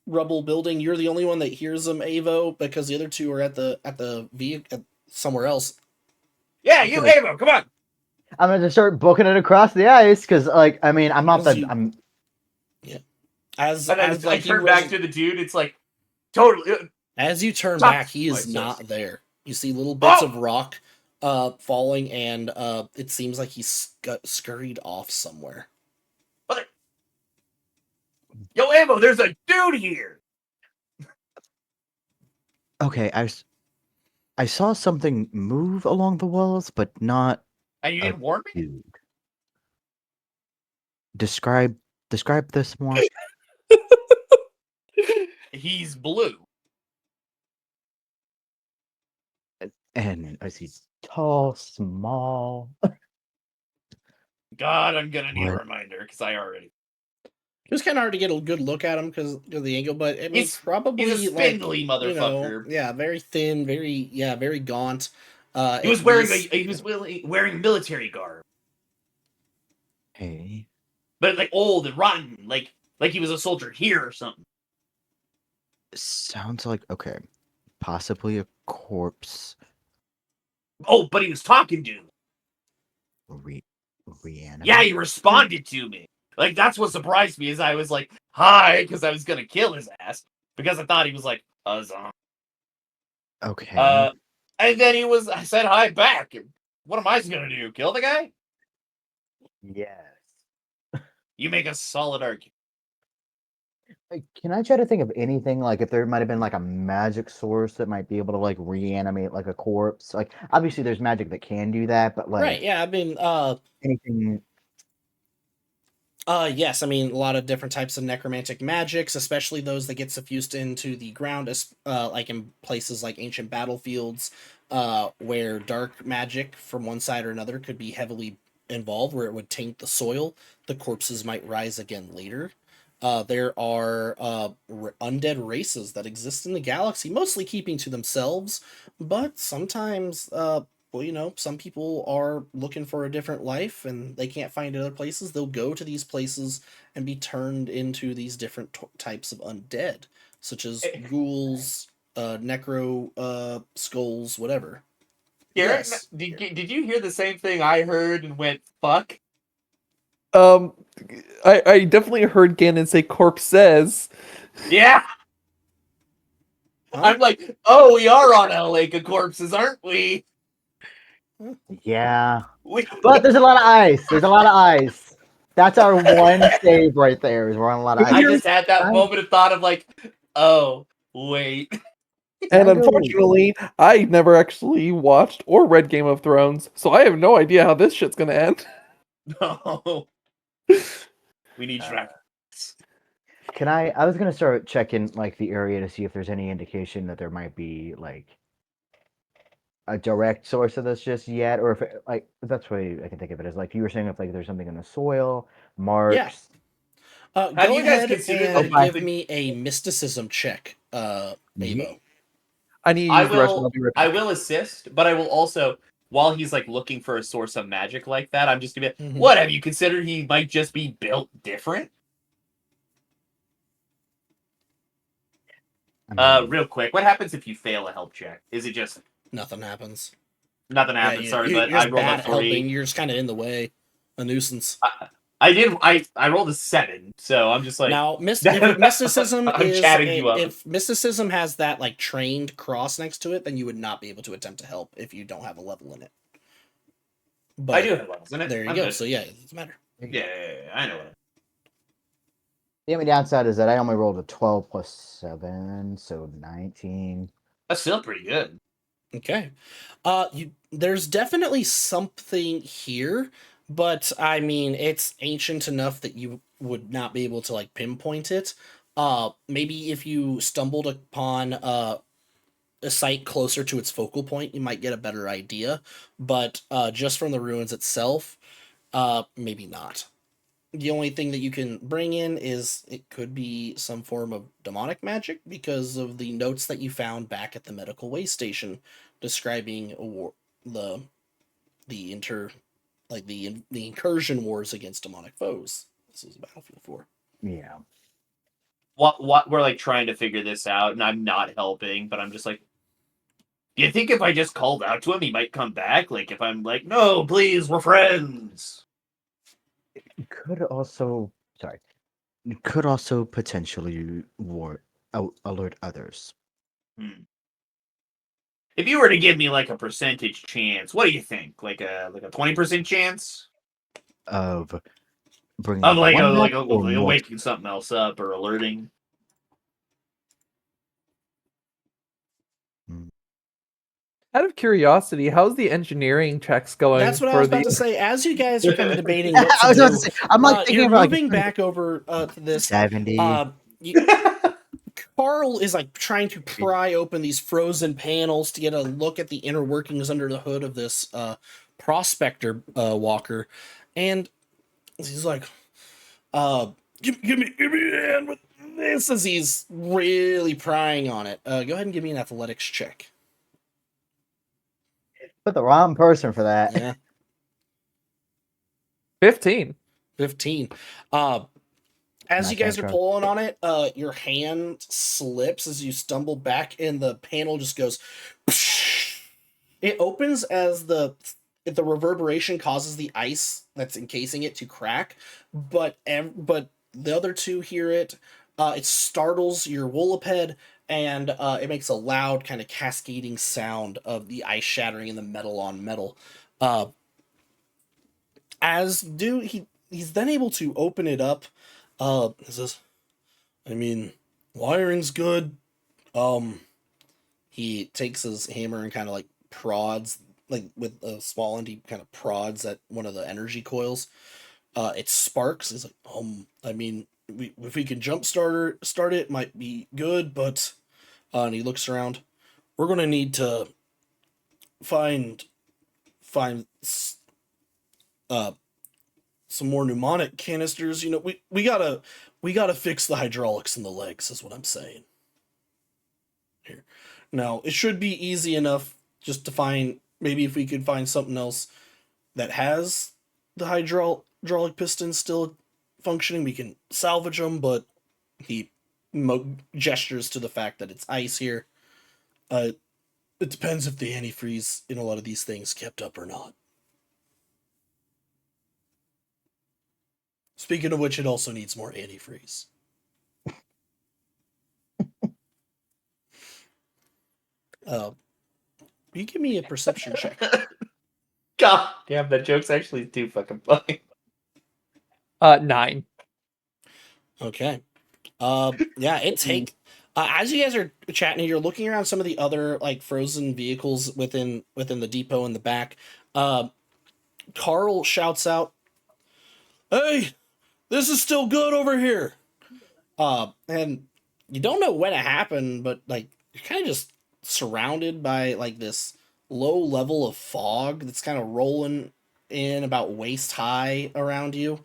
rubble building. You're the only one that hears him, Avo, because the other two are at the vehicle somewhere else. Yeah, you, Avo, come on. I'm gonna start booking it across the ice because, like, I mean, I'm not the. I'm. Yeah. As I turn back to the dude. It's like totally. As you turn back, he is not there. You see little bits of rock falling, and it seems like he's scurried off somewhere. Yo, Avo, there's a dude here. Okay, I saw something move along the walls, but not. And you didn't warn me? Dude. Describe this more. He's blue. And I see tall, small. God, I'm gonna need a reminder because I already. It was kind of hard to get a good look at him because of the angle, but I mean, he's probably a spindly like, motherfucker. Very thin, very gaunt. He was wearing military garb. Hey. But like old and rotten, like he was a soldier here or something. Sounds like okay, possibly a corpse. Oh, but he was talking to me. Reanimated? Yeah, he responded to me. Like that's what surprised me is I was like, hi, because I was gonna kill his ass because I thought he was like a zombie. Okay. And then I said hi back. What am I gonna do? Kill the guy? Yes. You make a solid argument. Can I try to think of anything, like, if there might have been, like, a magic source that might be able to, like, reanimate, like, a corpse? Like, obviously, there's magic that can do that, but, Right, like, yeah, I mean, anything. yes, I mean, a lot of different types of necromantic magics, especially those that get suffused into the ground, like in places like ancient battlefields, where dark magic from one side or another could be heavily involved, where it would taint the soil. The corpses might rise again later. There are undead races that exist in the galaxy, mostly keeping to themselves, but sometimes well, you know, some people are looking for a different life and they can't find other places. They'll go to these places and be turned into these different types of undead, such as ghouls, necro skulls, whatever. Garrett, Yes. did you hear the same thing I heard and went, fuck? I definitely heard Ganon say corpse says. Yeah! Huh? I'm like, oh, we are on a lake of corpses, aren't we? Yeah. But there's a lot of ice. There's a lot of ice. That's our one save right there. Is we're on a lot of ice. I just had that moment of thought of like, oh, wait. And I go- unfortunately, I never actually watched or read Game of Thrones, so I have no idea how this shit's gonna end. No. We need dragons. Can I was gonna start checking, like, the area to see if there's any indication that there might be, like, a direct source of this just yet, or if it, like, that's the way I can think of it, is like you were saying, if, like, there's something in the soil, marks. Have Go you guys ahead considered, and like, give me a mysticism check, Avo. I need to use the rest, and I'll be right I back. will assist, but I will also, while he's like looking for a source of magic like that, I'm just gonna be, Mhm. what, have you considered he might just be built different? Real quick, what happens if you fail a help check? Is it just Nothing happens. nothing happens? Sorry, you're but just I rolled bad a at helping. 3. You're just kind of in the way, a nuisance. I rolled a 7, so I'm just like, Now, if mysticism I'm chatting you up. if mysticism has that like trained cross next to it, then you would not be able to attempt to help if you don't have a level in it. But I do have levels in it. there you I'm go. good. So yeah, it doesn't matter. Yeah, I know it. The only downside is that I only rolled a 12 plus 7, so 19. That's still pretty good. Okay. There's definitely something here, but I mean, it's ancient enough that you would not be able to like pinpoint it. Maybe if you stumbled upon a site closer to its focal point, you might get a better idea. But just from the ruins itself, maybe not. The only thing that you can bring in is it could be some form of demonic magic because of the notes that you found back at the medical way station describing the the inter the incursion wars against demonic foes. This is a battlefield for. Yeah. What we're like trying to figure this out, and I'm not helping, but I'm just like, do you think if I just called out to him, he might come back? Like, if I'm like, no, please, we're friends. Could also, sorry, could also potentially alert others. If you were to give me like a percentage chance, what do you think? Like a 20% chance Of bringing of like one back, a or more. waking something else up or alerting? Out of curiosity, how's the engineering checks going? That's what I was about to say. As you guys are kind of debating what I to was about do, to say, I'm like thinking you're about, like, moving back over to this. 70. Carl is like trying to pry open these frozen panels to get a look at the inner workings under the hood of this prospector walker, and he's like, give me a hand with this as he's really prying on it. Go ahead and give me an athletics check. Put the wrong person for that. Yeah. 15. 15. As Nice, you guys nice are try. pulling on it, your hand slips as you stumble back, and the panel just goes. It opens as the reverberation causes the ice that's encasing it to crack, but the other two hear it. It startles your Wooliped, and it makes a loud kind of cascading sound of the ice shattering in the metal on metal. He's then able to open it up. He says, I mean, wiring's good. He takes his hammer and kind of like prods, like with a small end, he kind of prods at one of the energy coils. It sparks. He's like, I mean, if we can start it, might be good, but, and he looks around. We're gonna need to find uh some more pneumonic canisters. You know, we gotta fix the hydraulics in the legs, is what I'm saying. Here. Now, it should be easy enough just to find, maybe if we could find something else that has the hydraulic pistons still functioning, we can salvage them, but he gestures to the fact that it's ice here. It depends if the antifreeze in a lot of these things kept up or not. Speaking of which, it also needs more antifreeze. You give me a perception check. God damn, that joke's actually too fucking funny. 9. Okay. Yeah, it take as you guys are chatting, you're looking around some of the other like frozen vehicles within the depot in the back. Carl shouts out, "Hey, this is still good over here." And you don't know when it happened, but like you're kind of just surrounded by like this low level of fog that's kind of rolling in about waist high around you.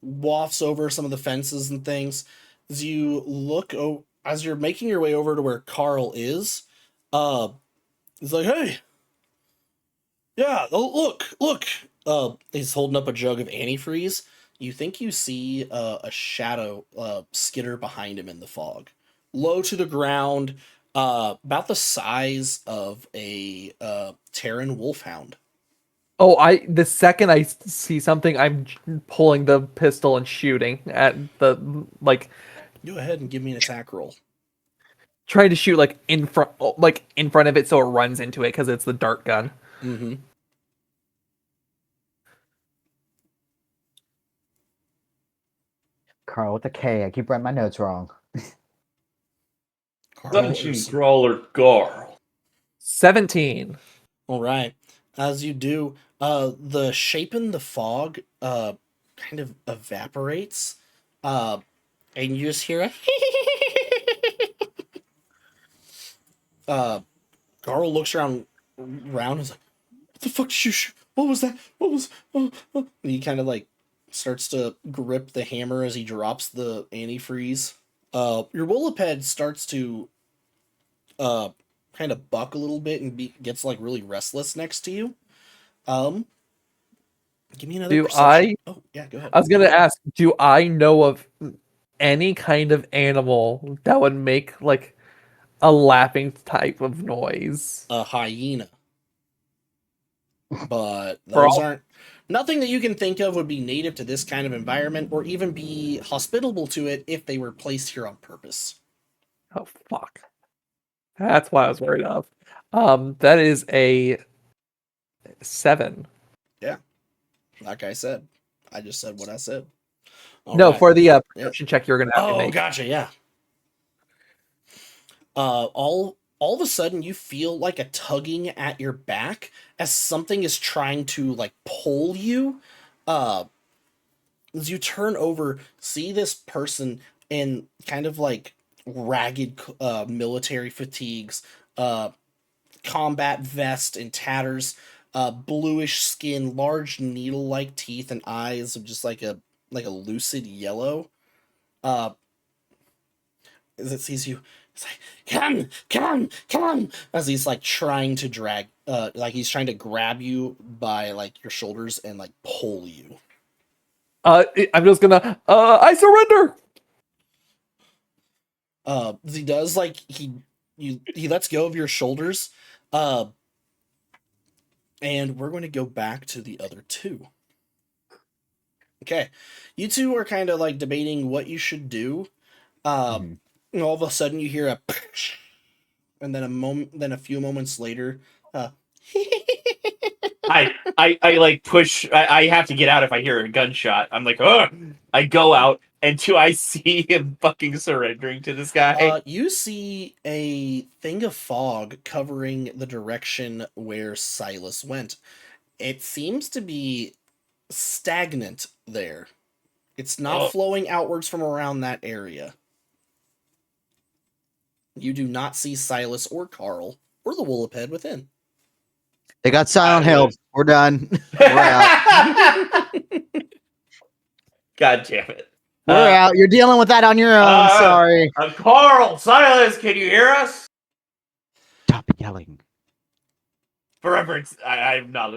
Wafts over some of the fences and things. As you look, as you're making your way over to where Carl is, he's like, "Hey, yeah, look." He's holding up a jug of antifreeze. You think you see a shadow skitter behind him in the fog, low to the ground, about the size of a Terran wolfhound. Oh, the second I see something, I'm pulling the pistol and shooting at the, like, Go ahead and give me an attack roll. trying to shoot like in front of it so it runs into it because it's the dart gun. Mm-hmm. Carl with a K. I keep writing my notes wrong. Dungeon Crawler Carl. 17. All right. As you do, the shape in the fog kind of evaporates, and you just hear a Garl looks around and is like, "What the fuck did you shoot? What was that? What was?" And he kind of like starts to grip the hammer as he drops the antifreeze. Your Woliped starts to kind of buck a little bit and gets like really restless next to you. Give me another perception. Oh, yeah, go ahead. I was gonna ask, do I know of any kind of animal that would make like a laughing type of noise? A hyena. But those aren't... Nothing that you can think of would be native to this kind of environment or even be hospitable to it if they were placed here on purpose. Oh, fuck. That's what I was worried of. That is a 7. Yeah. Like I said. I just said what I said. No, right. For the perception check you're going to have to make. Oh, gotcha, yeah. All of a sudden you feel like a tugging at your back as something is trying to like pull you. As you turn over, see this person in kind of like ragged military fatigues, combat vest and tatters, bluish skin, large needle-like teeth and eyes of just like a lucid yellow. As it sees you, it's like, come, as he's like trying to drag, like he's trying to grab you by like your shoulders and like pull you. I'm just gonna, I surrender. He does, like he lets go of your shoulders, and we're going to go back to the other two. Okay, you two are kind of like debating what you should do. And all of a sudden you hear a, and then a few moments later, I like push. I have to get out if I hear a gunshot. I'm like, ugh. I go out, and do I see him fucking surrendering to this guy? You see a thing of fog covering the direction where Silas went. It seems to be stagnant there. It's not Oh. flowing outwards from around that area. You do not see Silas or Carl or the Wooliped within. They got silent help. We're done. We're out. God damn it. We're out. You're dealing with that on your own. Sorry. Carl, Silas, can you hear us? Stop yelling. For reference, I'm not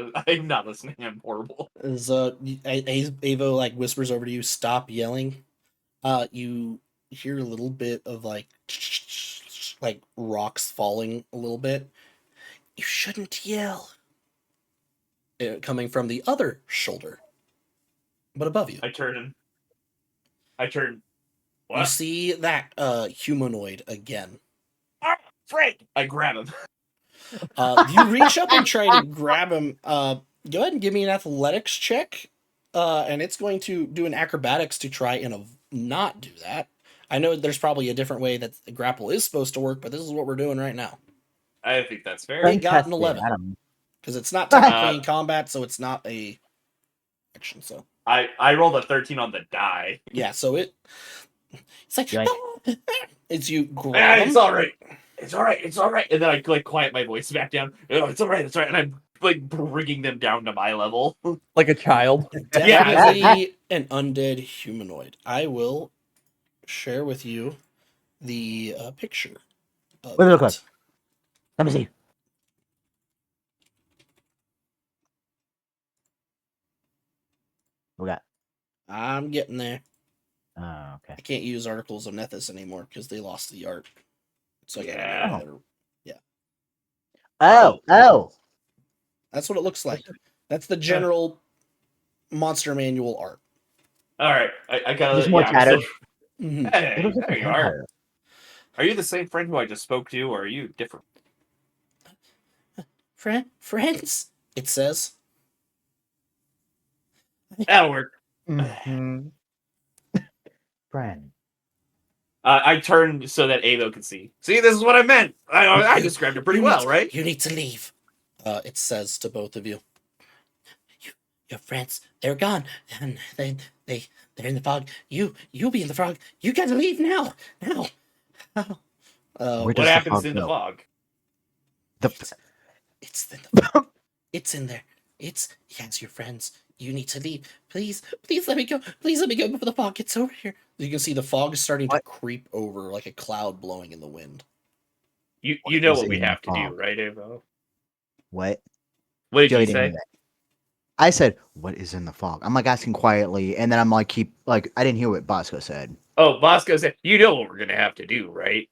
listening. I'm horrible. As Avo like whispers over to you, stop yelling. You hear a little bit of like rocks falling a little bit. You shouldn't yell. Coming from the other shoulder, but above you. I turn. What? You see that humanoid again. Ah, Frank! I grab him. You reach up and try to grab him. Go ahead and give me an athletics check. And it's going to do an acrobatics to try and not do that. I know there's probably a different way that the grapple is supposed to work, but this is what we're doing right now. I think that's fair. He got an 11. Because it's not technically in combat, so it's not a action. So I rolled a 13 on the die. Yeah, so it's like it's you grab him. It's all right. It's all right. It's all right. And then I like quiet my voice back down. Oh, it's all right. It's all right. And I'm like bringing them down to my level, like a child. Definitely an undead humanoid. I will share with you the picture. What does it look like? Let me see. What we got? I'm getting there. Oh, okay. I can't use Articles of Nethys anymore because they lost the art. So Yeah. Oh. That's what it looks like. That's the general monster manual art. All right. I got There's more tattered. Hey, there you are. Are you the same friend who I just spoke to, or are you different? Friends, it says. That'll work. Mm-hmm. Friend. I turned so that Avo could see. See, this is what I meant. I described it pretty well, right? You need to leave. It says to both of you. Your friends, they're gone, and they're in the fog. You'll be in the fog. You gotta leave now. What happens in the fog? It's in there. Yes, your friends. You need to leave. Please let me go. Please let me go before the fog gets over here. You can see the fog is starting to creep over like a cloud blowing in the wind. You know what we have to do, right, Avo? What? What did you say? I said, "What is in the fog?" I'm like asking quietly, and then I'm like, I didn't hear what Bosco said. Oh, Bosco said, "You know what we're gonna have to do, right?"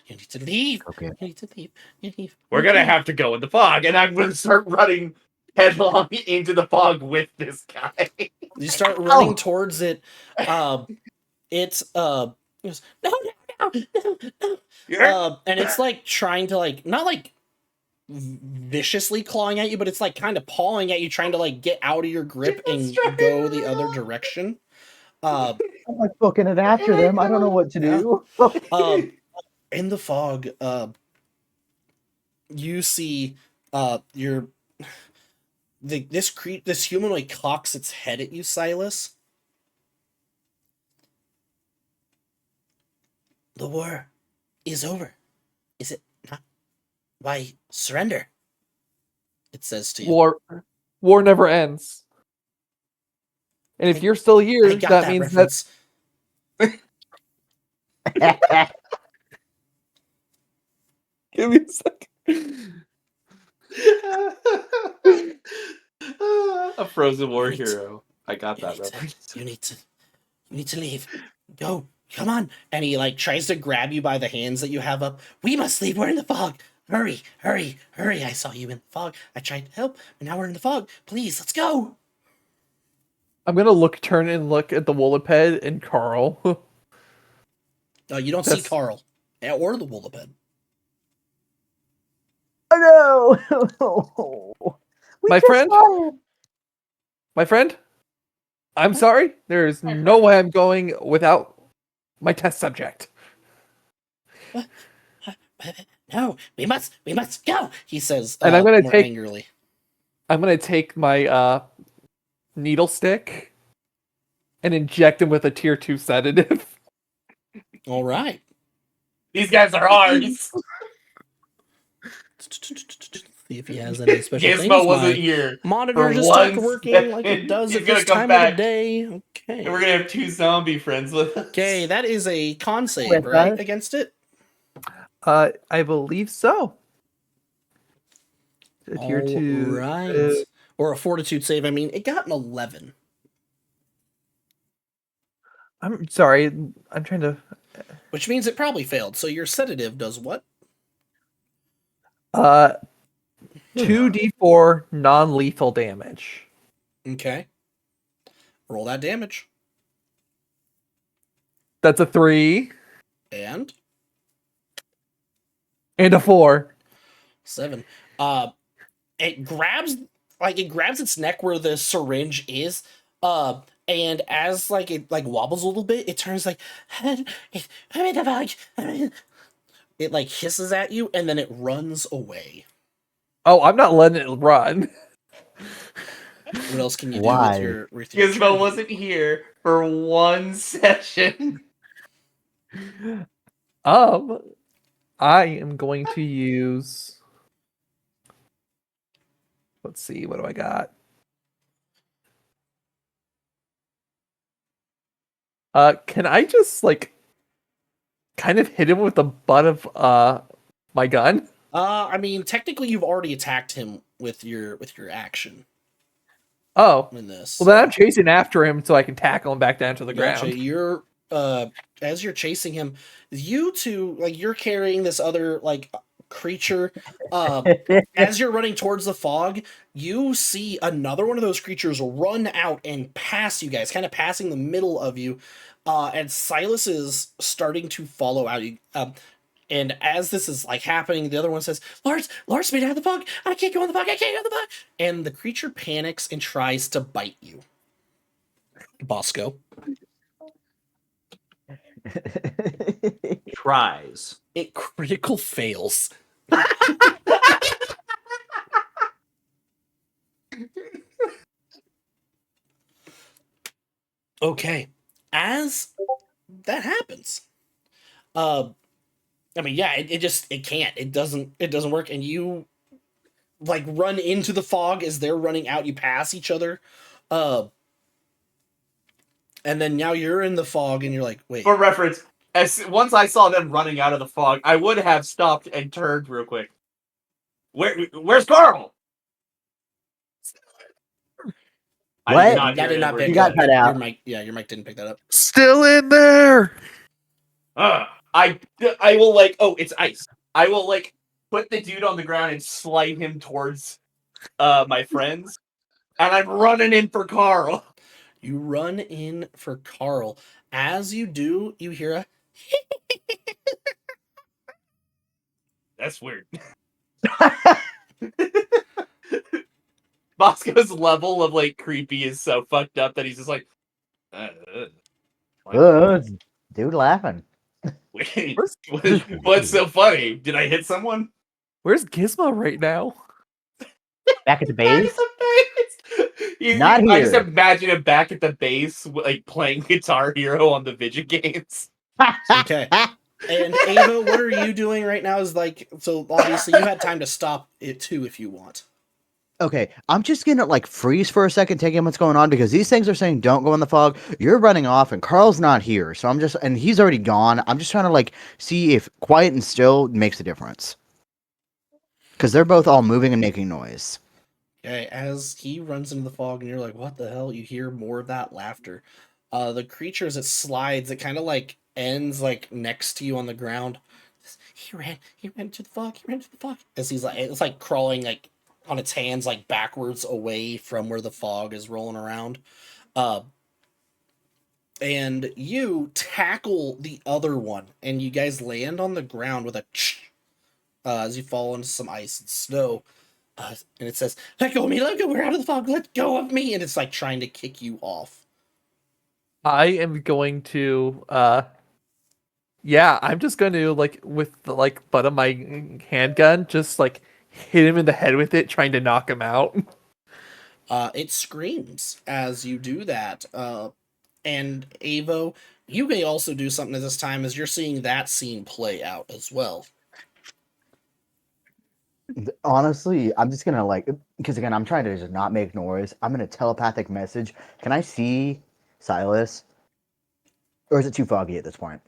You need to leave. Okay. You need to leave. We're gonna have to go in the fog, and I'm gonna start running headlong into the fog with this guy. You start running towards it. It's no. And it's like trying to like not like viciously clawing at you, but it's like kind of pawing at you, trying to like get out of your grip and go the other direction. I'm like booking it after them. I don't know what to do. In the fog, you see this humanoid cocks its head at you, Silas. The war is over. Is it not? Why surrender? It says to you. War never ends. And if you're still here, that means reference. Give me a second. A Frozen War hero. I got that reference. You need to leave. Go. Come on. And he like tries to grab you by the hands that you have up. We must leave. We're in the fog. Hurry. I saw you in the fog. I tried to help, and now we're in the fog. Please, let's go. I'm gonna turn and look at the Wooliped and Carl. You don't see Carl or the Wooliped. Oh no! My friend? My friend? I'm sorry. There's no way I'm going without my test subject. No, we must go, he says And I'm gonna more take angrily. I'm gonna take my needle stick and inject him with a tier 2 sedative. All right. These guys are ours. See if he has any special Gizmo things. wasn't My here monitor for just stopped one working like it second. does He's at gonna this come time of the back. day. And we're Okay. gonna have 2 zombie friends with us. Okay, that is a con save, With right? us. Against it? I believe so. A tier All 2. right. Or a fortitude save. I mean, it got an 11. I'm sorry. I'm trying to. Which means it probably failed. So your sedative does what? 2d4 non-lethal damage. Okay. Roll that damage. That's a 3 And and a 4. 7. It grabs its neck where the syringe is. And as like it like wobbles a little bit, it turns like it like hisses at you and then it runs away. Oh, I'm not letting it run. What else can you do Why? with your Gizmo turn? wasn't here for one session. I am going to use. Let's see, what do I got? Can I just like kind of hit him with the butt of my gun? I mean, technically, you've already attacked him with your action Oh, in this. well then I'm chasing after him so I can tackle him back down to the Gotcha. ground. You're as you're chasing him, you two like you're carrying this other like creature. As you're running towards the fog, you see another one of those creatures run out and pass you guys, kind of passing the middle of you. And Silas is starting to follow out. And as this is like happening, the other one says, Lars, me out of the fog. I can't go in the fog. I can't go in the fog. And the creature panics and tries to bite you. Bosco. Tries. It critical fails. Okay. As that happens, I mean, yeah, it can't. It doesn't work. And you like run into the fog as they're running out. You pass each other. And then now you're in the fog and you're like, wait. For reference, once I saw them running out of the fog, I would have stopped and turned real quick. Where's Carl? What? That did not pick You got up. cut out. Your mic, your mic didn't pick that up. Still in there. I will like, oh, it's ice. I will like put the dude on the ground and slide him towards my friends, and I'm running in for Carl. You run in for Carl. As you do, you hear a That's weird. Bosco's level of like creepy is so fucked up that he's just like, Dude laughing. wait, what's so funny? Did I hit someone? Where's Gizmo right now? Back at the Back base? at the base. Not I just here. imagine him back at the base, like playing Guitar Hero on the Vidget games. Okay. And Ava, what are you doing right now? Is like, so obviously you had time to stop it too if you want. Okay, I'm just gonna like freeze for a second, take in what's going on because these things are saying don't go in the fog. You're running off, and Carl's not here, so and he's already gone. I'm just trying to like see if quiet and still makes a difference because they're both all moving and making noise. Okay, as he runs into the fog and you're like, what the hell? You hear more of that laughter. The creature as it slides, it kind of like ends like next to you on the ground. He ran to the fog, he ran to the fog. As he's like, it's like crawling like on its hands, like backwards away from where the fog is rolling around. And you tackle the other one, and you guys land on the ground with a as you fall into some ice and snow. And it says, "Let go of me! Let go! We're out of the fog! Let go of me!" And it's like trying to kick you off. I am going to yeah, I'm just going to like with the like butt of my handgun just like hit him in the head with it, trying to knock him out. It screams as you do that. And Avo, you may also do something at this time as you're seeing that scene play out as well. Honestly, I'm just gonna like, because again, I'm trying to just not make noise. I'm gonna telepathic message. Can I see Silas, or is it too foggy at this point?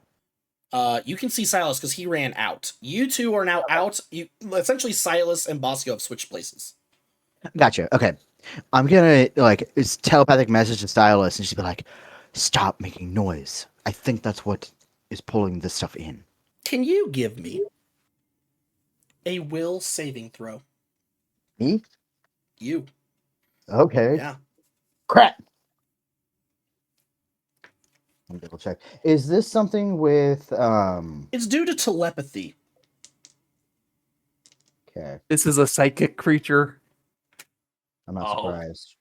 You can see Silas because he ran out. You two are now out. You essentially Silas and Bosco have switched places. Gotcha. Okay, I'm gonna like it's telepathic message to Silas and just be like, "Stop making noise." I think that's what is pulling this stuff in. Can you give me a will saving throw? Me? You. Okay. Yeah. Crap. Let me double check. Is this something with It's due to telepathy. Okay, This is a psychic creature. I'm not Oh. surprised.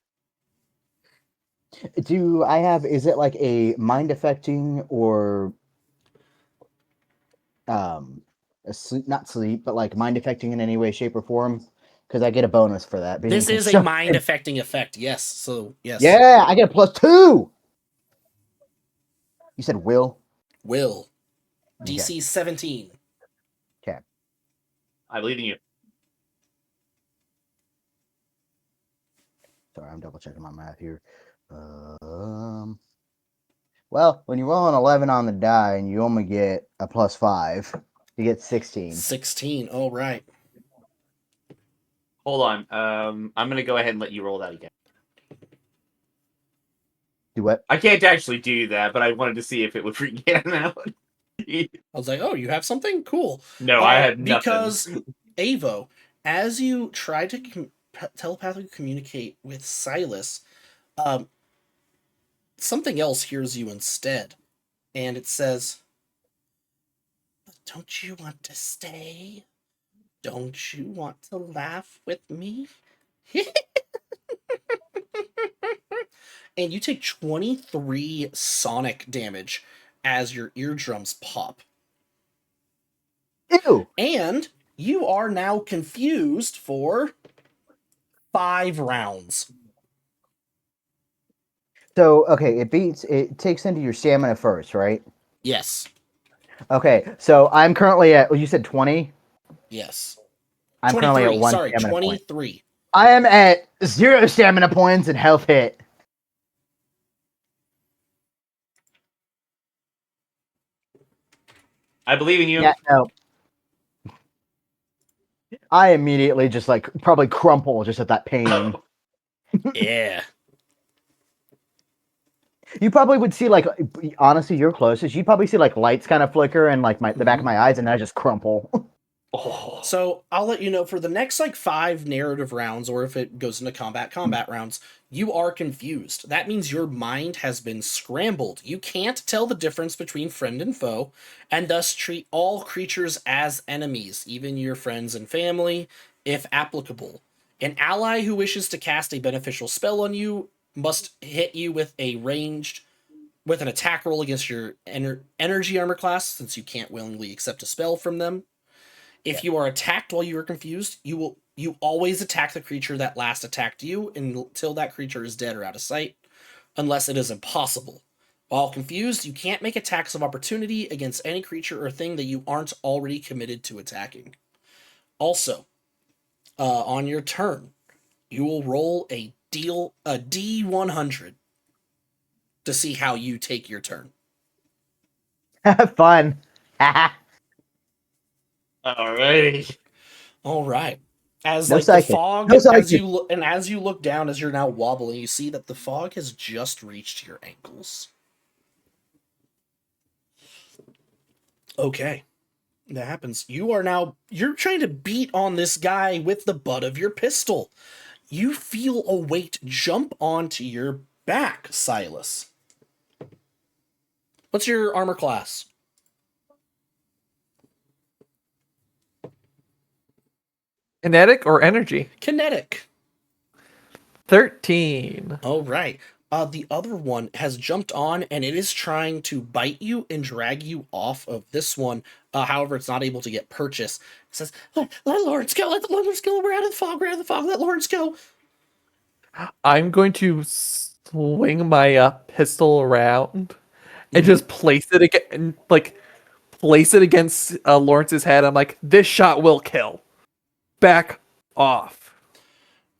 Do I have? Is it like a mind affecting or a sleep? Not sleep, but like mind affecting in any way, shape, or form? Because I get a bonus for that. Being This is a mind affecting effect. Yes. So yes. Yeah, I get a +2. You said will. Will. Okay. DC 17. Okay. I believe in you. Sorry, I'm double checking my math here. Well, when you roll an 11 on the die and you only get a +5, you get 16. 16. All right. Hold on. I'm gonna go ahead and let you roll that again. Do what? I can't actually do that, but I wanted to see if it would freak me out. I was like, oh, you have something? Cool. No, I had nothing. Because, Avo, as you try to telepathically communicate with Silas, something else hears you instead. And it says, "Don't you want to stay? Don't you want to laugh with me?" And you take 23 sonic damage as your eardrums pop. Ew. And you are now confused for 5 rounds. So, okay, it takes into your stamina first, right? Yes. Okay, so I'm currently at, well, you said 20? Yes. I'm currently at 1 stamina point. 23. I am at 0 stamina points and health hit. I believe in you. Yeah, no. I immediately just like probably crumple just at that pain. Yeah. You probably would see like, honestly, you're closest. You'd probably see like lights kind of flicker and like the back of my eyes, and I just crumple. Oh. So I'll let you know for the next like 5 narrative rounds, or if it goes into combat rounds, you are confused. That means your mind has been scrambled. You can't tell the difference between friend and foe, and thus treat all creatures as enemies, even your friends and family, if applicable. An ally who wishes to cast a beneficial spell on you must hit you with an attack roll against your energy armor class, since you can't willingly accept a spell from them. If you are attacked while you are confused, you always attack the creature that last attacked you until that creature is dead or out of sight, unless it is impossible. While confused, you can't make attacks of opportunity against any creature or thing that you aren't already committed to attacking. Also, on your turn, you will roll a D100 to see how you take your turn. Fun. Alrighty. All right. As No like the psychic. fog, No psychic. as you look down, as you're now wobbling, you see that the fog has just reached your ankles. Okay, that happens. You're trying to beat on this guy with the butt of your pistol. You feel a weight jump onto your back, Silas. What's your armor class? Kinetic or energy? Kinetic. 13. All right. The other one has jumped on, and it is trying to bite you and drag you off of this one. However, it's not able to get purchase. It says, let Lawrence go. Let Lawrence go. We're out of the fog. We're out of the fog. Let Lawrence go. I'm going to swing my pistol around and just place it again, place it against Lawrence's head. I'm like, this shot will kill. Back off.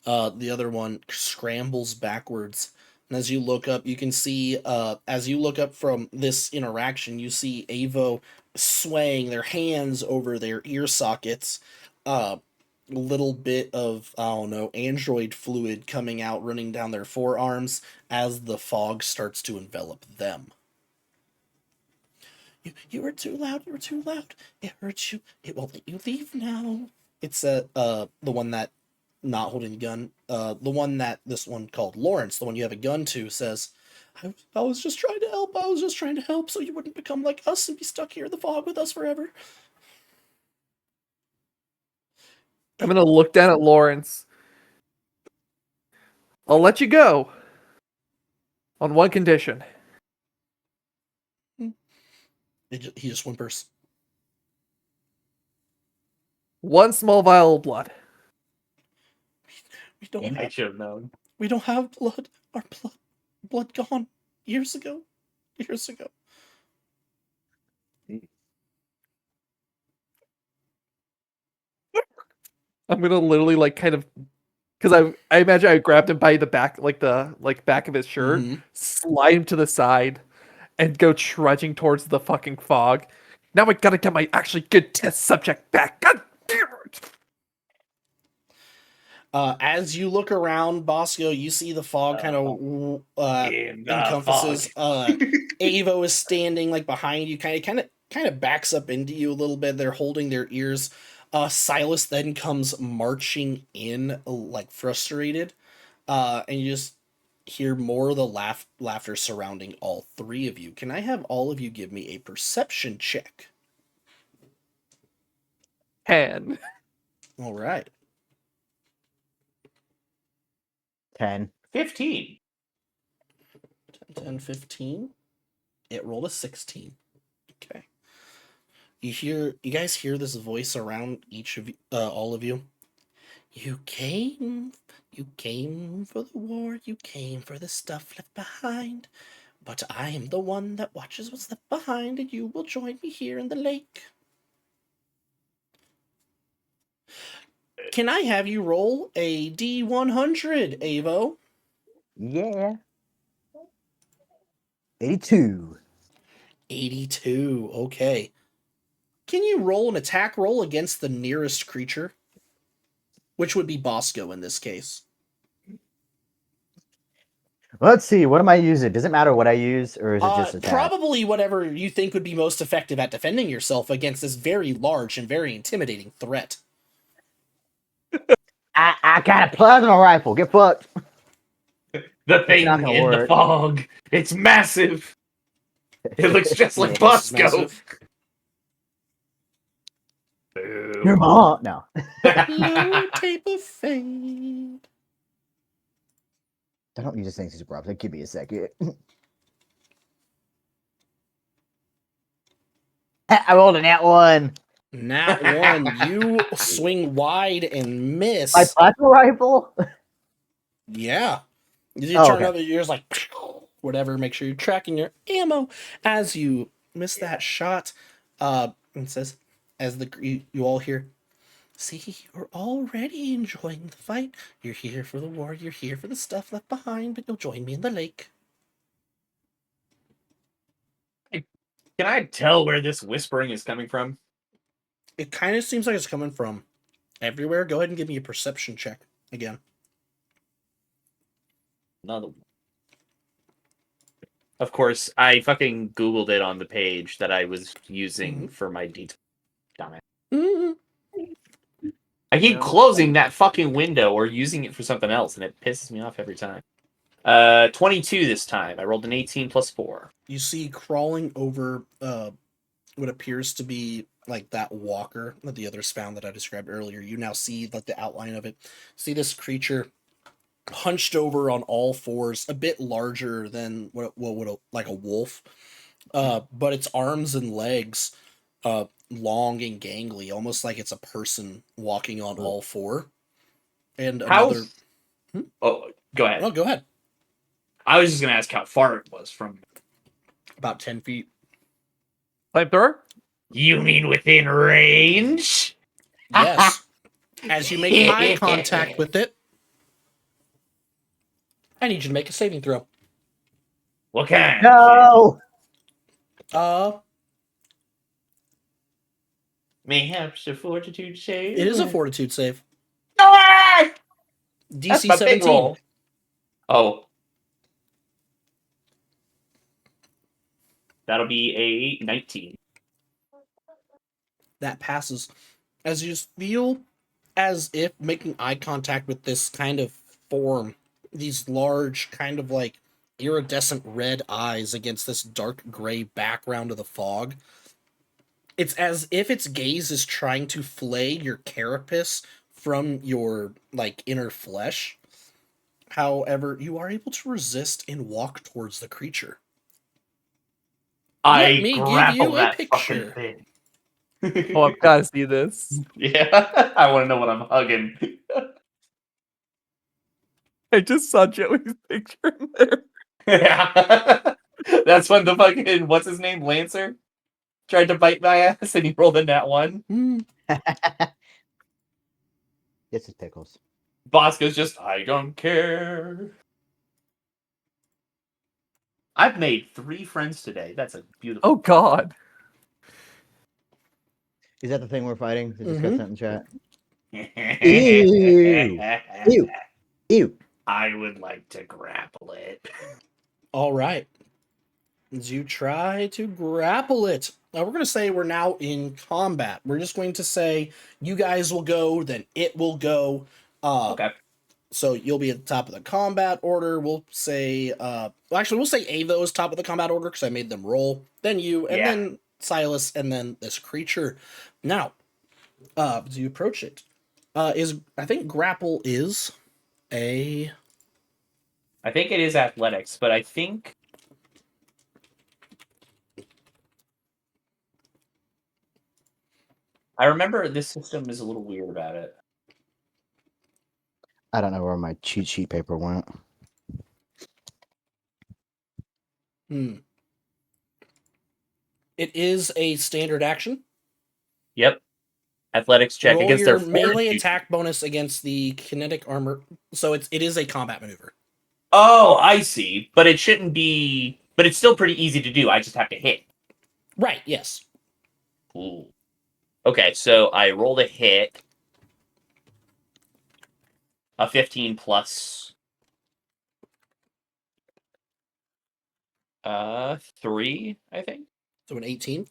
The other one scrambles backwards. And as you look up, you can see, as you look up from this interaction, you see Avo swaying their hands over their ear sockets. A little bit of, I don't know, android fluid coming out, running down their forearms as the fog starts to envelop them. You were too loud. You were too loud. It hurts you. It won't let you leave now. It's the one that not holding a gun. The one that this one called Lawrence, the one you have a gun to, says, I was just trying to help. I was just trying to help so you wouldn't become like us and be stuck here in the fog with us forever. I'm going to look down at Lawrence. I'll let you go. On one condition. He just whimpers. One small vial of blood. We don't. I should have known. We don't have blood. Our blood gone years ago. I'm gonna literally because I imagine I grabbed him by the back, the back of his shirt, slide him to the side, and go trudging towards the fucking fog. Now I gotta get my actually good test subject back. God damn it! As you look around, Bosco, you see the fog kind of encompasses. Avo is standing like behind you, kind of backs up into you a little bit. They're holding their ears. Silas then comes marching in, like frustrated, and you just hear more of the laughter surrounding all three of you. Can I have all of you give me a perception check? 10. All right. 10. 15. 10, 15. It rolled a 16. Okay. You guys hear this voice around each of you, all of you. You came for the war, you came for the stuff left behind, but I am the one that watches what's left behind, and you will join me here in the lake. Can I have you roll a D100, Avo? Yeah. 82. 82, okay. Can you roll an attack roll against the nearest creature? Which would be Bosco in this case. Let's see. What am I using? Does it matter what I use, or is it just attack? Probably whatever you think would be most effective at defending yourself against this very large and very intimidating threat. I got a plasma rifle. Get fucked. The thing not gonna in the work. fog. It's massive. It looks just like This is Bosco. massive. Your mom. No. Low tape of fade. I don't use this thing super often. Give me a second. I rolled a nat 1. Nat 1. You swing wide and miss. My plasma rifle? Yeah. You Oh, turn okay. over, you're just like, whatever, make sure you're tracking your ammo as you miss that shot. And says, as you all hear, see, you're already enjoying the fight. You're here for the war, you're here for the stuff left behind, but you'll join me in the lake. Can I tell where this whispering is coming from? It kind of seems like it's coming from everywhere. Go ahead and give me a perception check again. Another one. Of course, I fucking Googled it on the page that I was using for my detail. Damn it. I keep closing that fucking window or using it for something else, and it pisses me off every time. 22 this time. I rolled an 18 plus 4. You see crawling over what appears to be like that walker that the others found that I described earlier. You now see like the outline of it. See this creature hunched over on all fours, a bit larger than what would like a wolf, but its arms and legs, long and gangly, almost like it's a person walking on all four. And How? another. Oh, go ahead. Oh, go ahead. I was just gonna ask how far it was from. About 10 feet. Flamethrower? You mean within range? Yes. As you make eye contact with it, I need you to make a saving throw. What kind? No. Mayhaps a fortitude save. It is a fortitude save. Ah! That's DC my big 17. roll. Oh. That'll be a 19. That passes. As you just feel as if making eye contact with this kind of form, these large, kind of like iridescent red eyes against this dark gray background of the fog. It's as if its gaze is trying to flay your carapace from your like inner flesh. However, you are able to resist and walk towards the creature. Let me give you a picture. Thing. Oh, I've got to see this. Yeah, I want to know what I'm hugging. I just saw Joey's picture in there. Yeah. That's when the fucking, what's his name, Lancer, tried to bite my ass and he rolled in that one. Yes, it pickles. Bosco's just, I don't care. I've made 3 friends today. That's a beautiful. Oh God. Is that the thing we're fighting? That just got Mhm. sent in chat. Ew. Ew. Ew. I would like to grapple it. All right. As you try to grapple it. Now we're going to say we're now in combat. We're just going to say you guys will go, then it will go. Okay. So you'll be at the top of the combat order. We'll say, we'll say Ava is top of the combat order because I made them roll. Then you, and then Silas, and then this creature. Now, as you approach it, I think grapple is a. I think it is athletics, but I think. I remember this system is a little weird about it. I don't know where my cheat sheet paper went. It is a standard action. Yep. Athletics check Roll against your their melee fortitude. attack bonus against the kinetic armor. So it is a combat maneuver. Oh, I see. But it shouldn't be. But it's still pretty easy to do. I just have to hit. Right, yes. Ooh. Okay, so I rolled a hit. A 15 plus 3, I think. So an 18.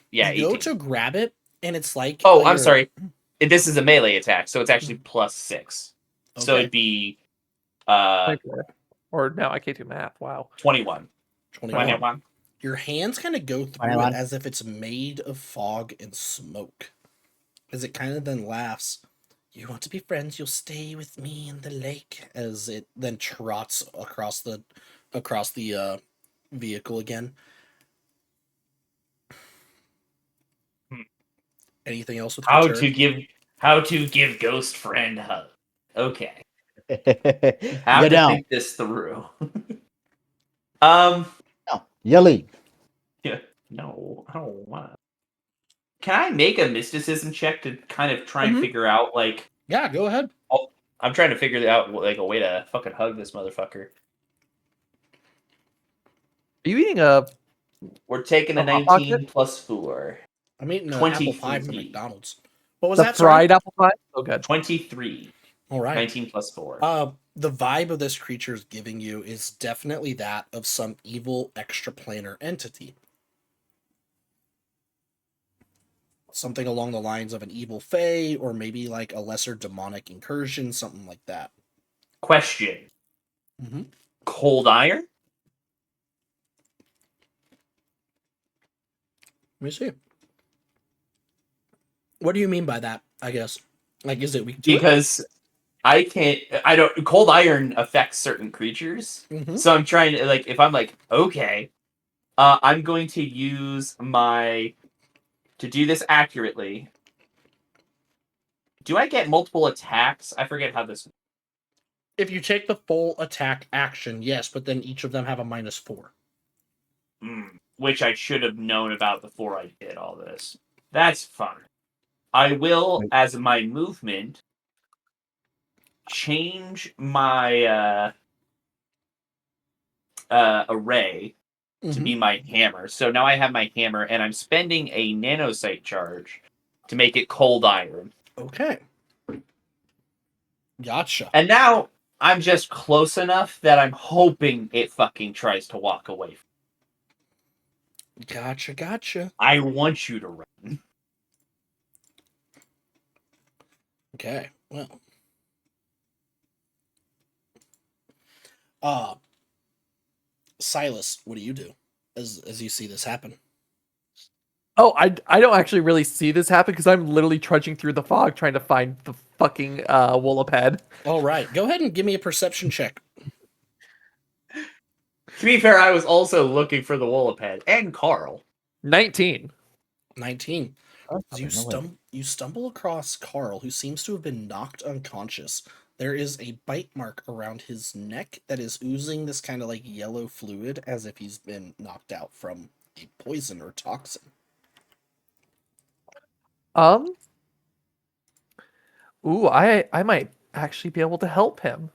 Yeah, You 18. go to grab it, and it's like... Oh, I'm sorry. This is a melee attack, so it's actually plus 6. Okay. So it'd be Or no, I can't do math. Wow. 21. 21. Your hands kind of go through 21. it as if it's made of fog and smoke. As it kind of then laughs. You want to be friends, you'll stay with me in the lake. As it then trots across the vehicle again. Anything else with your How turn? to give ghost friend hug. Okay. You Have to don't. think this through. No, You leave. yeah, no, I don't want to. Can I make a mysticism check to kind of try and figure out, like... Yeah, go ahead. Oh, I'm trying to figure out, like, a way to fucking hug this motherfucker. Are you eating a... We're taking a Hot 19 Pocket? plus 4. I'm eating an 23. apple pie from McDonald's. What was The that, sorry? fried apple pie? Oh, good. 23. All right. 19 plus 4. The vibe of this creature is giving you is definitely that of some evil extraplanar entity. Something along the lines of an evil fae, or maybe like a lesser demonic incursion, something like that. Question. Mm-hmm. Cold iron? Let me see. What do you mean by that? I guess, like, is it weak to Because I can't. I don't. Cold iron affects certain creatures, so I'm trying to like. If I'm like, okay, I'm going to use my to do this accurately. Do I get multiple attacks? I forget how this. If you take the full attack action, yes, but then each of them have a -4. Which I should have known about before I did all this. That's fine. I will, as my movement, change my array to be my hammer. So now I have my hammer, and I'm spending a nanosite charge to make it cold iron. Okay. Gotcha. And now I'm just close enough that I'm hoping it fucking tries to walk away. Gotcha. I want you to run. Okay. Well. Silas, what do you do as you see this happen? Oh, I don't actually really see this happen because I'm literally trudging through the fog trying to find the fucking Wooliped. All right, go ahead and give me a perception check. To be fair, I was also looking for the Wooliped and Carl. 19. 19. You stumble across Carl, who seems to have been knocked unconscious. There is a bite mark around his neck that is oozing this kind of like yellow fluid as if he's been knocked out from a poison or toxin. Ooh, I might actually be able to help him.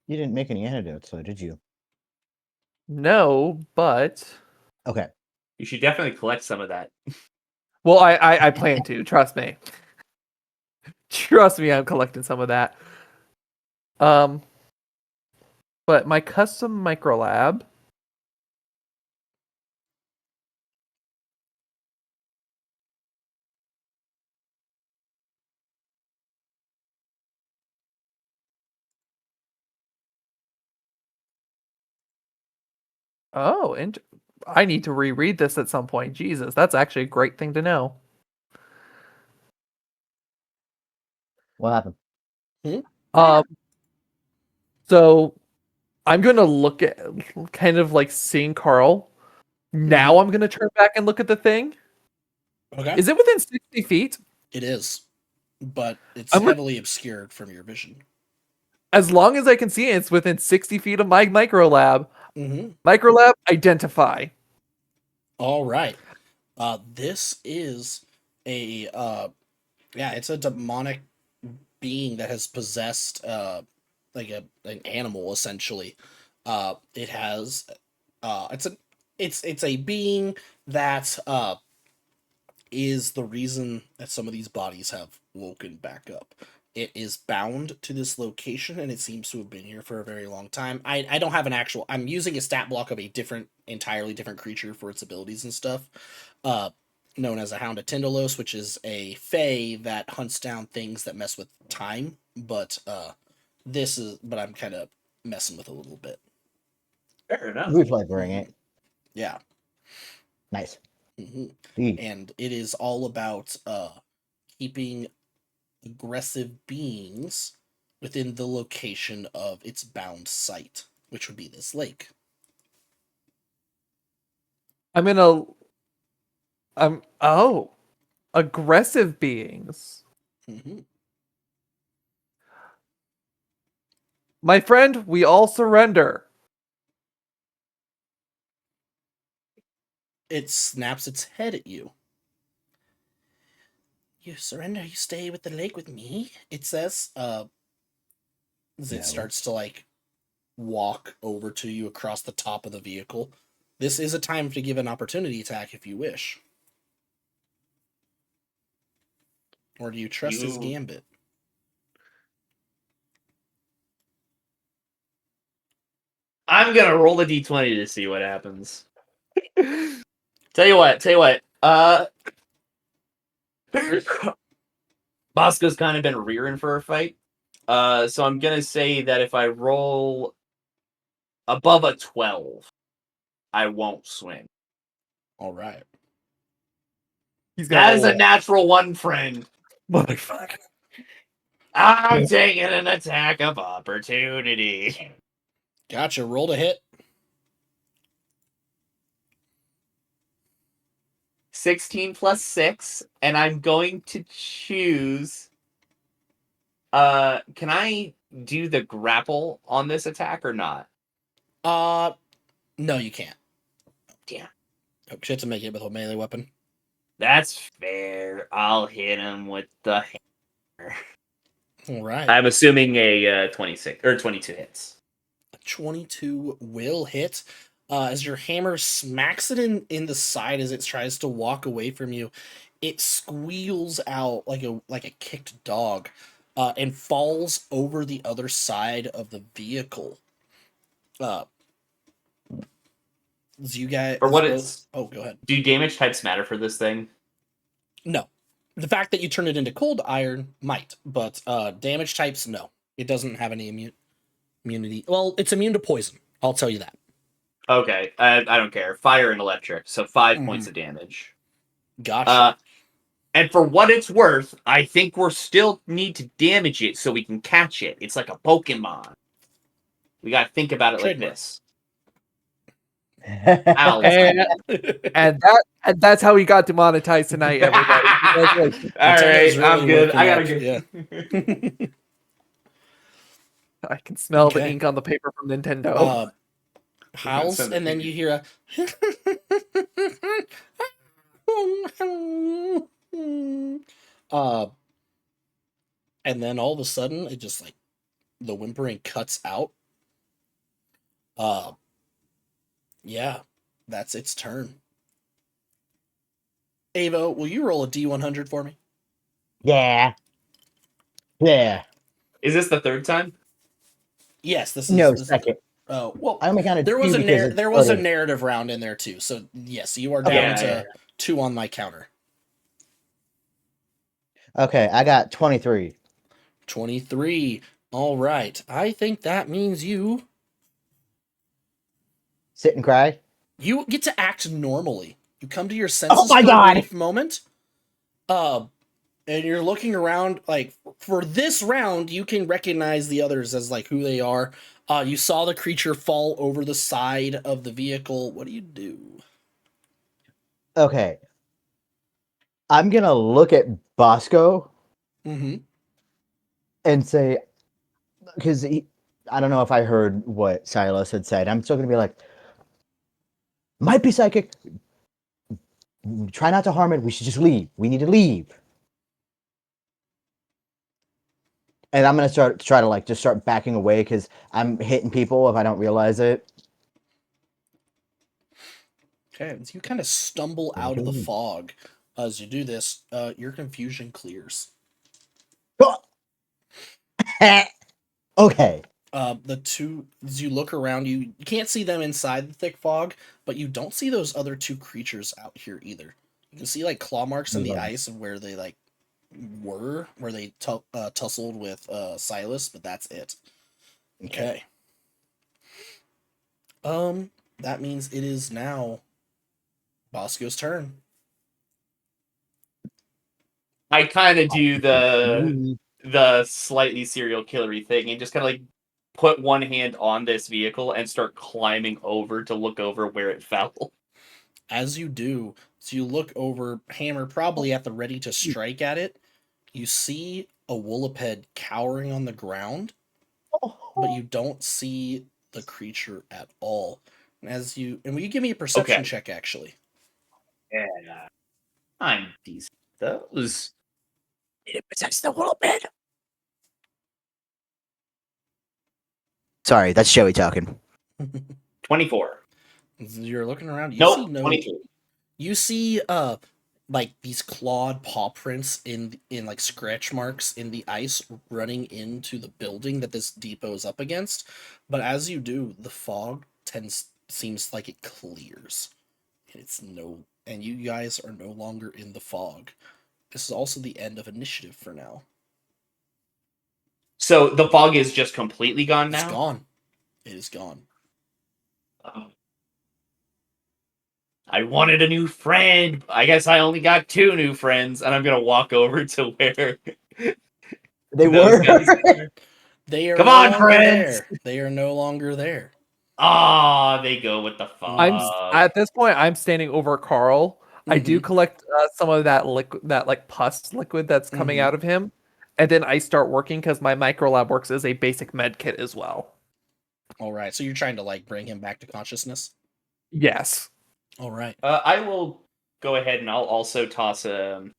You didn't make any antidotes, though, did you? No, but Okay. You should definitely collect some of that. well, I plan to. Trust me. Trust me, I'm collecting some of that. But my custom microlab. Oh, and I need to reread this at some point. Jesus, that's actually a great thing to know. What happened? So I'm gonna look at kind of like seeing Carl. Now I'm gonna turn back and look at the thing. Okay. Is it within 60 feet? It is, but it's heavily obscured from your vision. As long as I can see it, it's within 60 feet of my microlab. Microlab, identify. All right. This is a it's a demonic being that has possessed like an animal essentially. It has it's a being that is the reason that some of these bodies have woken back up. It is bound to this location, and it seems to have been here for a very long time. I don't have an actual... I'm using a stat block of a entirely different creature for its abilities and stuff. Known as a Hound of Tyndalos, which is a fae that hunts down things that mess with time. But I'm kind of messing with a little bit. Fair enough. Reflavoring it. Yeah. Nice. And it is all about keeping aggressive beings within the location of its bound site, which would be this lake. Aggressive beings. My friend, we all surrender. It snaps its head at you. You surrender, you stay with the lake with me, it says, as it starts to like walk over to you across the top of the vehicle. This is a time to give an opportunity attack if you wish. Or do you trust his gambit? I'm gonna roll a d20 to see what happens. Tell you what. Bosco's kind of been rearing for a fight. So I'm gonna say that if I roll above a 12, I won't swing. All right. That is a natural one, friend. Motherfucker. I'm taking an attack of opportunity. Gotcha. Roll to hit. 16 plus 6, and I'm going to choose. Can I do the grapple on this attack or not? No, you can't. Damn. Oh, you have to make it with a melee weapon. That's fair. I'll hit him with the hammer. All right. I'm assuming a 26 or 22 hits. 22 will hit. As your hammer smacks it in the side as it tries to walk away from you, it squeals out like a kicked dog, and falls over the other side of the vehicle. You guys, For what both, it's. oh, go ahead. Do damage types matter for this thing? No, the fact that you turn it into cold iron might, but damage types, no, it doesn't have any immunity. Well, it's immune to poison. I'll tell you that. Okay, I don't care. Fire and electric, so 5 points of damage. Gotcha. And for what it's worth, I think we're still need to damage it so we can catch it. It's like a Pokemon. We gotta think about it Trademark. like this. Ow, and that's how we got demonetized tonight, everybody. Congratulations. All right, really I'm good. working I gotta up, get. yeah. I can smell the Okay. ink on the paper from Nintendo. Howls, and then you hear a and then all of a sudden it just like the whimpering cuts out. Yeah, that's its turn. Ava, will you roll a D100 for me? Yeah. Is this the third time? Yes, this is No, this second. Oh well, I only counted there was two a because there was a started. narrative round in there too. So yes, you are down Yeah, to yeah. 2 on my counter. Okay, I got 23. 23. All right. I think that means you Sit and cry. get to act normally. You come to your senses my for God! a brief moment. And you're looking around, like, for this round, you can recognize the others as, like, who they are. You saw the creature fall over the side of the vehicle. What do you do? Okay. I'm gonna look at Bosco Mm-hmm. and say, because I don't know if I heard what Silas had said. I'm still gonna be like, might be psychic. Try not to harm it. We should just leave. We need to leave. And I'm gonna try to like just start backing away because I'm hitting people if I don't realize it. Okay, as you kind of stumble out of the fog as you do this, your confusion clears. Okay. The two, as you look around, you can't see them inside the thick fog, but you don't see those other two creatures out here either. You can see like claw marks in the ice of where they like were, where they tussled with Silas, but that's it. Okay. That means it is now Bosco's turn. I kind of do the slightly serial killery thing and just kind of like put one hand on this vehicle and start climbing over to look over where it fell. As you do, so you look over, hammer probably at the ready to strike at it. You see a Wooliped cowering on the ground, but you don't see the creature at all. And will you give me a perception check, actually? Yeah, I'm decent. Those. It possesses the little bit. Sorry, that's Joey talking. 24. You're looking around. You see 22. You see like these clawed paw prints in like scratch marks in the ice running into the building that this depot is up against. But as you do, the fog seems like it clears. And you guys are no longer in the fog. This is also the end of initiative for now. So the fog is just completely gone now? It's gone. It is gone. Oh. I wanted a new friend. I guess I only got 2 new friends, and I'm gonna walk over to where They those were. guys are. They are Come no on, longer friends! there. They are no longer there. Ah, they go with the I'm fog. at this point. I'm standing over Carl. I do Mhm. collect some of that liquid, that like pus liquid that's coming Mhm. out of him, and then I start working because my micro lab works as a basic med kit as well. All right. So you're trying to like bring him back to consciousness. Yes. All right. I will go ahead and I'll also toss a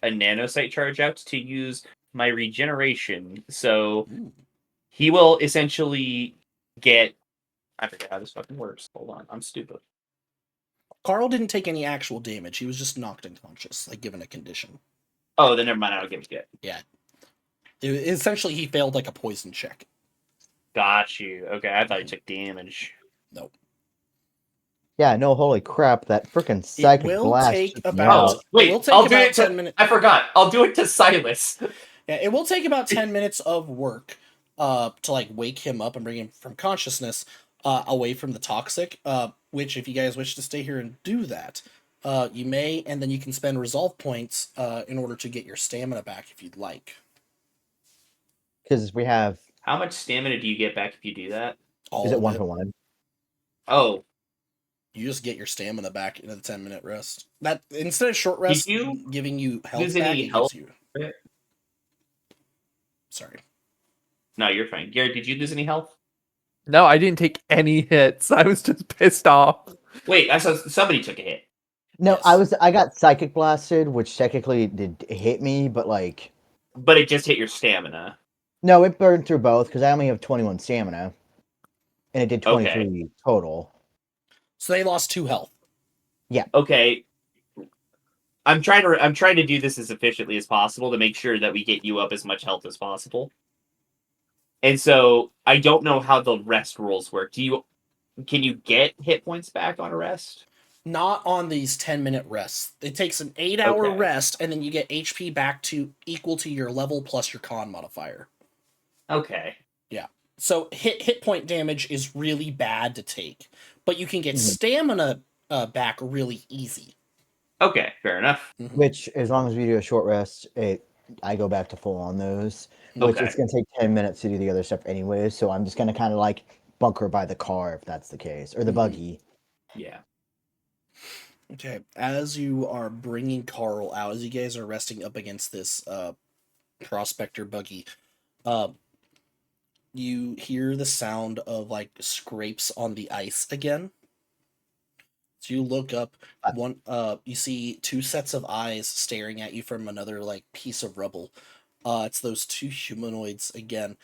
nanosite charge out to use my regeneration. So Ooh. he will essentially get. I forget how this fucking works. Hold on, I'm stupid. Carl didn't take any actual damage. He was just knocked unconscious, like given a condition. Oh, then never mind. I don't give a shit. Yeah. Essentially, he failed like a poison check. Got you. Okay, I thought he took damage. Nope. Yeah, no, holy crap! That freaking It psychic will blast take took me about. out. Oh, wait, It will take I'll do about it to. 10 minutes. I forgot. I'll do it to Silas. Yeah, it will take about 10 minutes of work to like wake him up and bring him from consciousness away from the toxic, which if you guys wish to stay here and do that, you may, and then you can spend resolve points in order to get your stamina back if you'd like. Because we have. How much stamina do you get back if you do that? All Is it of 1-for-1? Oh, You just get your stamina back in a 10-minute rest. That instead of short did rest you giving you health lose back, any it health? gives you. Sorry. No, you're fine. Garrett, did you lose any health? No, I didn't take any hits. I was just pissed off. Wait, I saw somebody took a hit. No, Yes. I got psychic blasted, which technically did hit me, but like, But it just hit your stamina. no, it burned through both because I only have 21 stamina, and it did Okay. 23 total. So they lost 2 health. Okay. I'm trying to do this as efficiently as possible to make sure that we get you up as much health as possible. And so I don't know how the rest rules work. Can you get hit points back on a rest? Not on these 10-minute rests. It takes an 8-hour Okay. rest, and then you get HP back to equal to your level plus your con modifier. Okay. Yeah. So hit point damage is really bad to take, but you can get Mhm. stamina back really easy. Okay, fair enough. Mhm. Which, as long as we do a short rest, I go back to full on those. Which Okay. it's gonna take 10 minutes to do the other stuff anyways. So I'm just gonna kind of like bunker by the car if that's the case, or the Mhm. buggy. Yeah. Okay. As you are bringing Carl out, as you guys are resting up against this prospector buggy, you hear the sound of like scrapes on the ice again. So you look up, you see 2 sets of eyes staring at you from another like piece of rubble. It's those 2 humanoids again.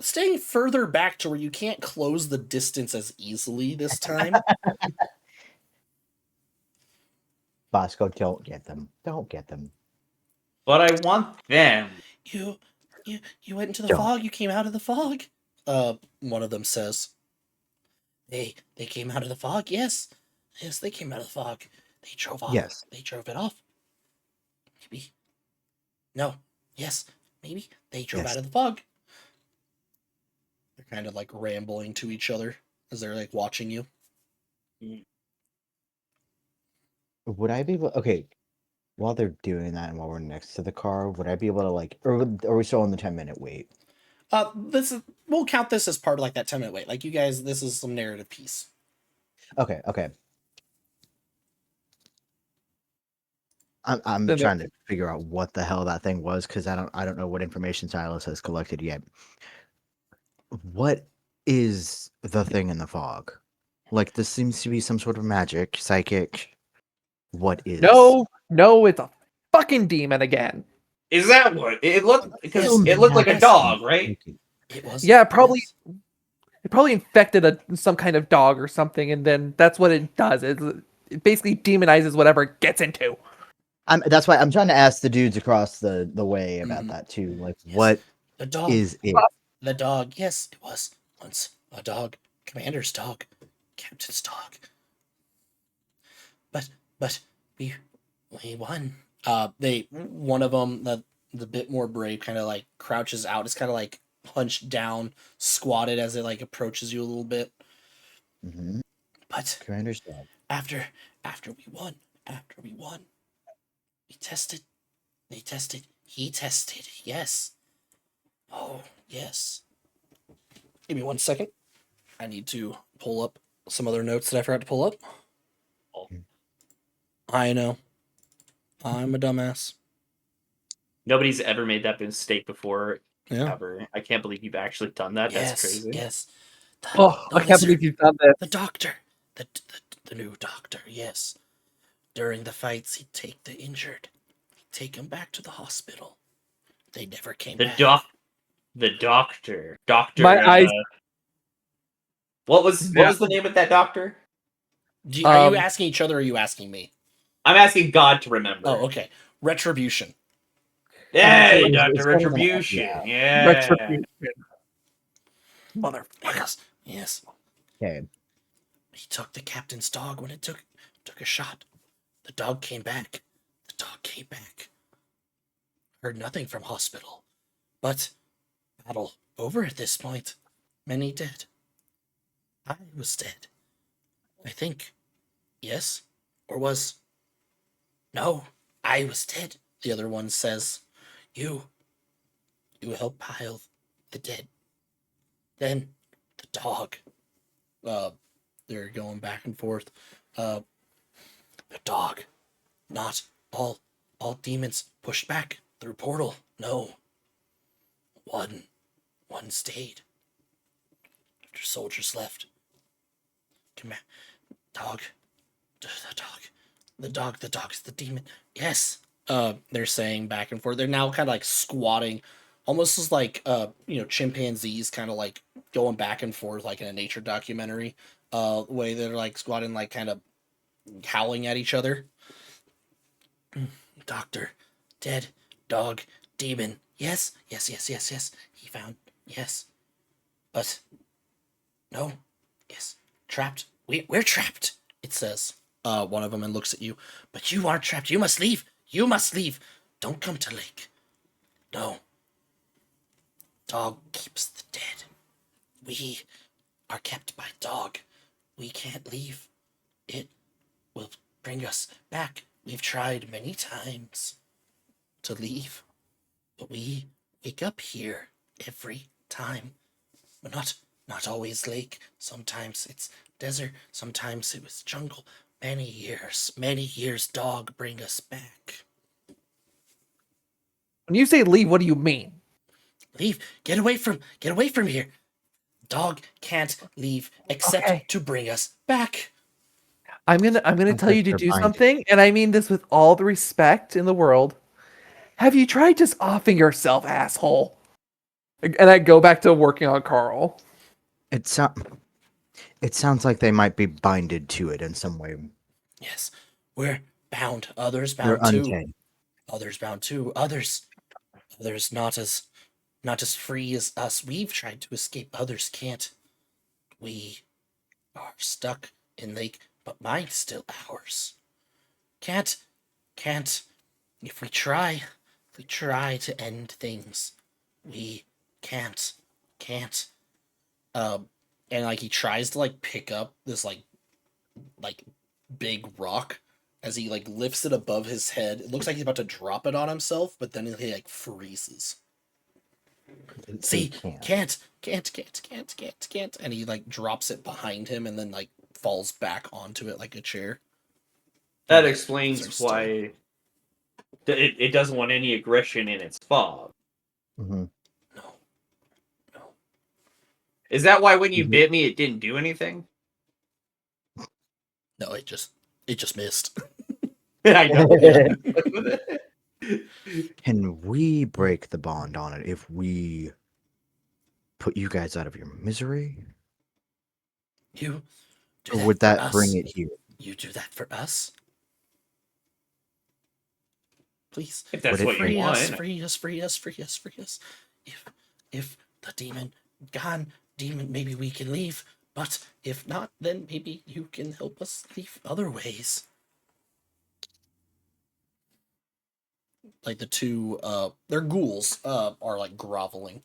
Staying further back to where you can't close the distance as easily this time. Bosco, don't get them. Don't get them. But I want them. you you went into the Don't. fog, you came out of the fog. One of them says. They came out of the fog, yes. Yes, they came out of the fog. They drove off. Yes. They drove it off. Maybe. No. Yes. Maybe. They drove Yes. out of the fog. They're kind of like rambling to each other as they're like watching you. Would I be able? Okay, while they're doing that and while we're next to the car, would I be able to like, or are we still on the 10-minute wait? We'll count this as part of like that 10-minute wait. Like you guys, this is some narrative piece. Okay. I'm Then trying to figure out what the hell that thing was because I don't know what information Silas has collected yet. What is the thing in the fog? Like this seems to be some sort of magic, psychic. What is? No, it's a fucking demon again. Is that what it looked? Because Yes. it looked like a Yes. dog, right? It was. Yeah, probably. Yes. It probably infected some kind of dog or something, and then that's what it does. It basically demonizes whatever it gets into. That's why I'm trying to ask the dudes across the way about Mhm. that too. Like, Yes. what The dog. is it? The dog. Yes, it was once a dog. Commander's dog. Captain's dog. But we won. One of them, the bit more brave, kind of like crouches out. It's kind of like hunched down, squatted as it like approaches you a little bit. Mm-hmm. But Commander's dog. after we won, we tested. They tested. He tested. Yes. Oh, yes. Give me 1 second. I need to pull up some other notes that I forgot to pull up. I know. I'm a dumbass. Nobody's ever made that mistake before. Yeah. Ever. I can't believe you've actually done that. Yes. That's crazy. Yes. I can't believe you've done this. The doctor. The new doctor. Yes. During the fights, he'd take the injured. He'd take them back to the hospital. They never came back. The doctor. Doctor. My eyes. What was the name of that doctor? Are you asking each other or are you asking me? I'm asking God to remember. Oh, okay. Retribution. Hey, Dr. Retribution. Yeah. Retribution. Motherfuckers. Yes. Okay. He took the captain's dog when it took a shot. The dog came back. Heard nothing from hospital. But battle over at this point. Many dead. I was dead. I think. Yes? Or was... No, I was dead. The other one says, You helped pile the dead. Then the dog. They're going back and forth. The dog. Not all demons pushed back through portal. No. One stayed. After soldiers left. Come on. The dog's the demon. Yes. They're saying back and forth. They're now kind of like squatting, almost as like chimpanzees kind of like going back and forth like in a nature documentary. Way they're like squatting, like kind of howling at each other. Doctor, dead, dog, demon. Yes. He found. Yes. But no. Yes. Trapped. We're trapped. It says. One of them and looks at you. But you aren't trapped. You must leave. Don't come to lake. No. Dog keeps the dead. We are kept by dog. We can't leave. It will bring us back. We've tried many times to leave, but we wake up here every time. But not always lake. Sometimes it's desert. Sometimes it was jungle. Many years, dog bring us back. When you say leave, what do you mean? Leave. Get away from here. Dog can't leave except to bring us back. I'm gonna tell you to do something, and I mean this with all the respect in the world. Have you tried just offing yourself, asshole? And I go back to working on Carl. It sounds like they might be binded to it in some way. Yes, we're bound. Others bound too. Others bound too. Others not as free as us. We've tried to escape. Others can't. We are stuck in lake, but mine's still ours. Can't. If we try to end things, we can't. And like he tries to like pick up this like big rock as he like lifts it above his head. It looks like he's about to drop it on himself, but then he like freezes. See, can't. And he like drops it behind him and then like falls back onto it like a chair. That explains why it doesn't want any aggression in its fog. Mm-hmm. No. Is that why when you bit me, it didn't do anything? No, it just missed. I know. Can we break the bond on it if we put you guys out of your misery? You do or that would for that us? bring it here? You do that for us? Please. If that's what you want. Free us. If the demon gone, maybe we can leave. But if not, then maybe you can help us leave other ways. Like the two, they're ghouls, are like groveling.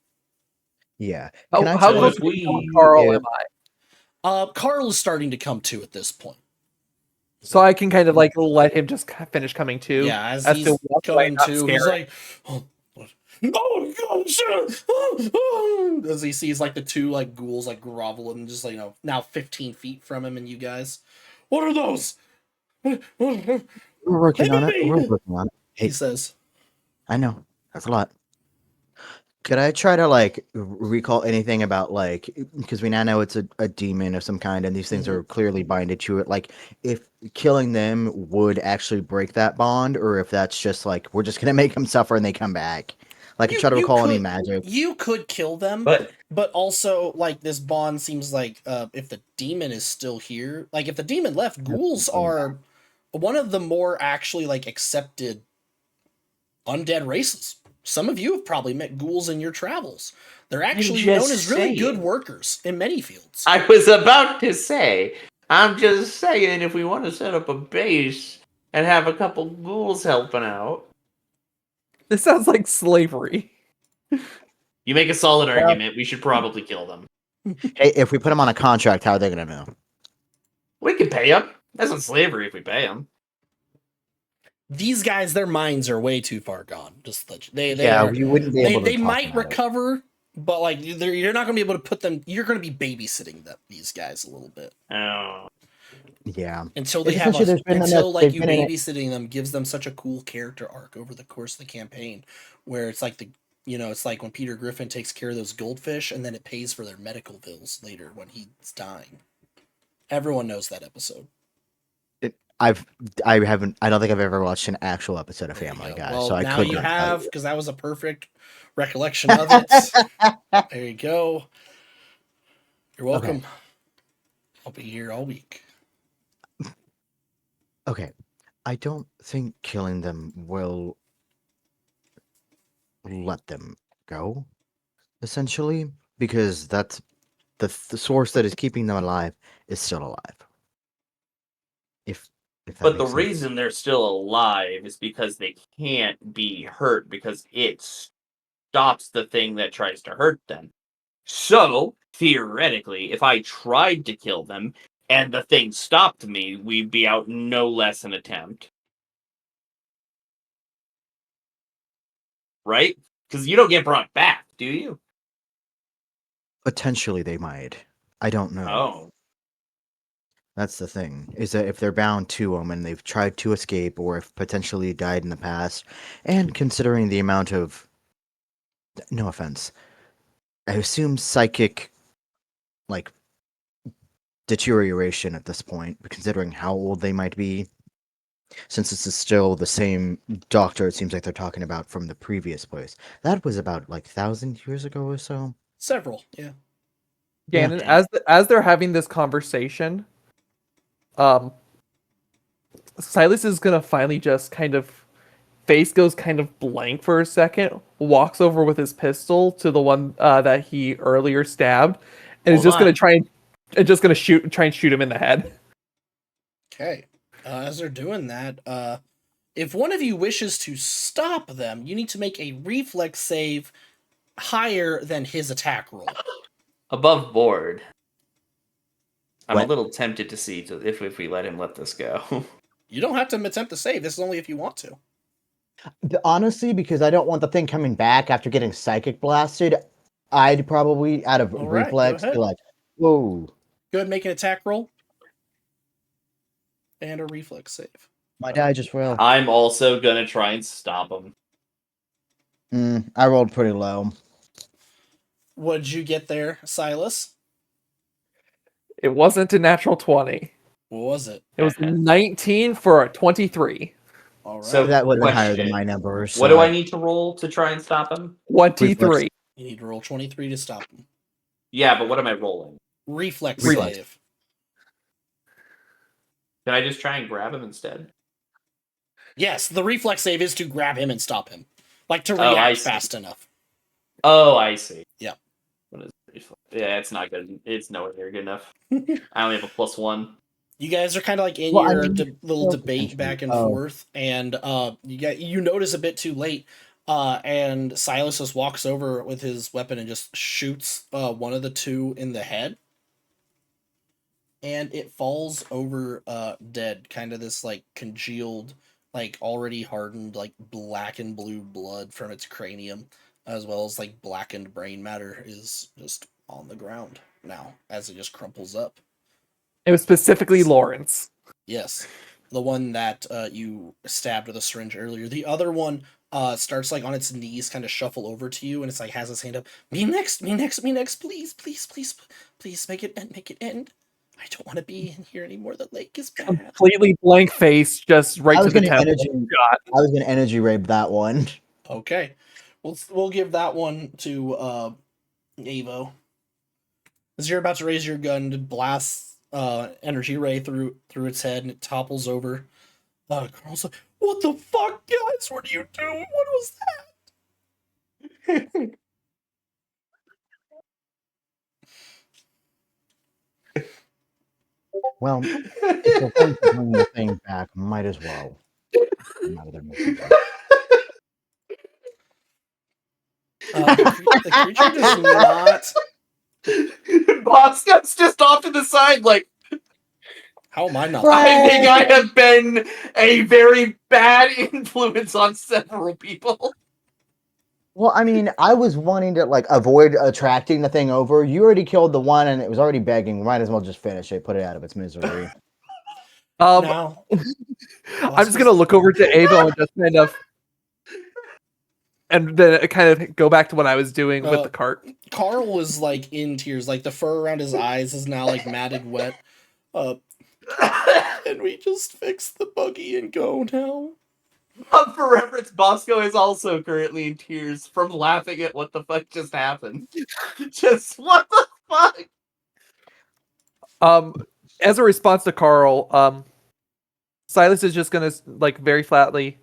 Yeah. How close to Carl am I? Carl is starting to come to at this point. So I can kind of like let him just finish coming to. Yeah, as to he's walk away, coming not to, scare he's him. like, oh god, shit! As he sees like the two like ghouls like groveling, just like now 15 feet from him and you guys. What are those? We're working on it. We're working on it. He Hey, says. I know that's a lot. Could I try to like recall anything about like because we now know it's a demon of some kind and these things are clearly binded to it. Like if killing them would actually break that bond, or if that's just like we're just gonna make them suffer and they come back. Like try to recall any magic. You could kill them, but also like this bond seems like if the demon is still here, like if the demon left, ghouls are one of the more actually like accepted undead races. Some of you have probably met ghouls in your travels. They're actually known as really good workers in many fields. I was about to say, I'm just saying, if we want to set up a base and have a couple ghouls helping out. This sounds like slavery. You make a solid argument. We should probably kill them. Hey, if we put them on a contract, how are they gonna know? We can pay them. That's not slavery if we pay them. These guys, their minds are way too far gone. Just we wouldn't be able to. They might recover, but like you're not going to be able to put them. You're going to be babysitting these guys a little bit. Oh, yeah. Until they have like you babysitting them gives them such a cool character arc over the course of the campaign, where it's like it's like when Peter Griffin takes care of those goldfish, and then it pays for their medical bills later when he's dying. Everyone knows that episode. I don't think I've ever watched an actual episode of Family Guy, well, so I now couldn't. You have, because that was a perfect recollection of it. There you go. You're welcome. Okay. I'll be here all week. Okay, I don't think killing them will let them go, essentially, because that's the source that is keeping them alive is still alive. But the reason they're still alive is because they can't be hurt because it stops the thing that tries to hurt them. So, theoretically, if I tried to kill them and the thing stopped me, we'd be out no less an attempt. Right? Because you don't get brought back, do you? Potentially they might. I don't know. Oh. That's the thing, is that if they're bound to them and they've tried to escape, or if potentially died in the past, and considering the amount of, no offense, I assume psychic, like, deterioration at this point, considering how old they might be, since this is still the same doctor it seems like they're talking about from the previous place. That was about, 1,000 years ago or so? Several, yeah. Gannon, as they're having this conversation, Silas is gonna finally just kind of face goes kind of blank for a second, walks over with his pistol to the one that he earlier stabbed, and is just gonna try and shoot him in the head. Okay. As they're doing that, if one of you wishes to stop them, you need to make a reflex save higher than his attack roll. Above board. I'm a little tempted to see if we let him let this go. You don't have to attempt to save. This is only if you want to. Honestly, because I don't want the thing coming back after getting psychic blasted, I'd probably, out of reflex, be like, whoa. Go ahead and make an attack roll. And a reflex save. My die just rolled. I'm also going to try and stop him. I rolled pretty low. What did you get there, Silas? It wasn't a natural 20. What was it? It was 19 for a 23. All right. So that would have been higher than my number. So. What do I need to roll to try and stop him? 23. You need to roll 23 to stop him. Yeah, but what am I rolling? Reflex save. Can I just try and grab him instead? Yes, the reflex save is to grab him and stop him. Like to react fast enough. Oh, I see. Yeah. What is reflex? Yeah, it's not good. It's nowhere near good enough. I only have a +1. You guys are kind of like in your little debate back and forth, and you notice a bit too late, and Silas just walks over with his weapon and just shoots one of the two in the head. and it falls over dead, kind of this like congealed, like already hardened, like black and blue blood from its cranium, as well as like blackened brain matter is just on the ground now as it just crumples up. It was specifically Lawrence. Yes, the one that you stabbed with a syringe earlier. The other one starts like on its knees, kind of shuffle over to you, and it's like has his hand up. Me next, me next, me next. Please, please, please, please make it end. Make it end. I don't want to be in here anymore. The lake is bad. Completely blank face, just right to the temple. I was gonna energy rape that one. Okay, we'll give that one to Avo. As you're about to raise your gun to blast energy ray through its head, and it topples over. Carl's like, "What the fuck, guys? What are you doing? What was that?" Well, if we're going to bring the thing back, might as well. The creature does not. Bosco's just off to the side, like, how am I not? I think I have been a very bad influence on several people. Well, I mean, I was wanting to like avoid attracting the thing over. You already killed the one, and it was already begging. Might as well just finish it, put it out of its misery. Now, I'm just gonna look over to Ava and just kind of, and then kind of go back to what I was doing with the cart. Carl was like in tears, like the fur around his eyes is now like matted wet. And we just fix the buggy and go now. But for reference, Bosco is also currently in tears from laughing at what the fuck just happened. Just what the fuck? As a response to Carl, Silas is just gonna like very flatly,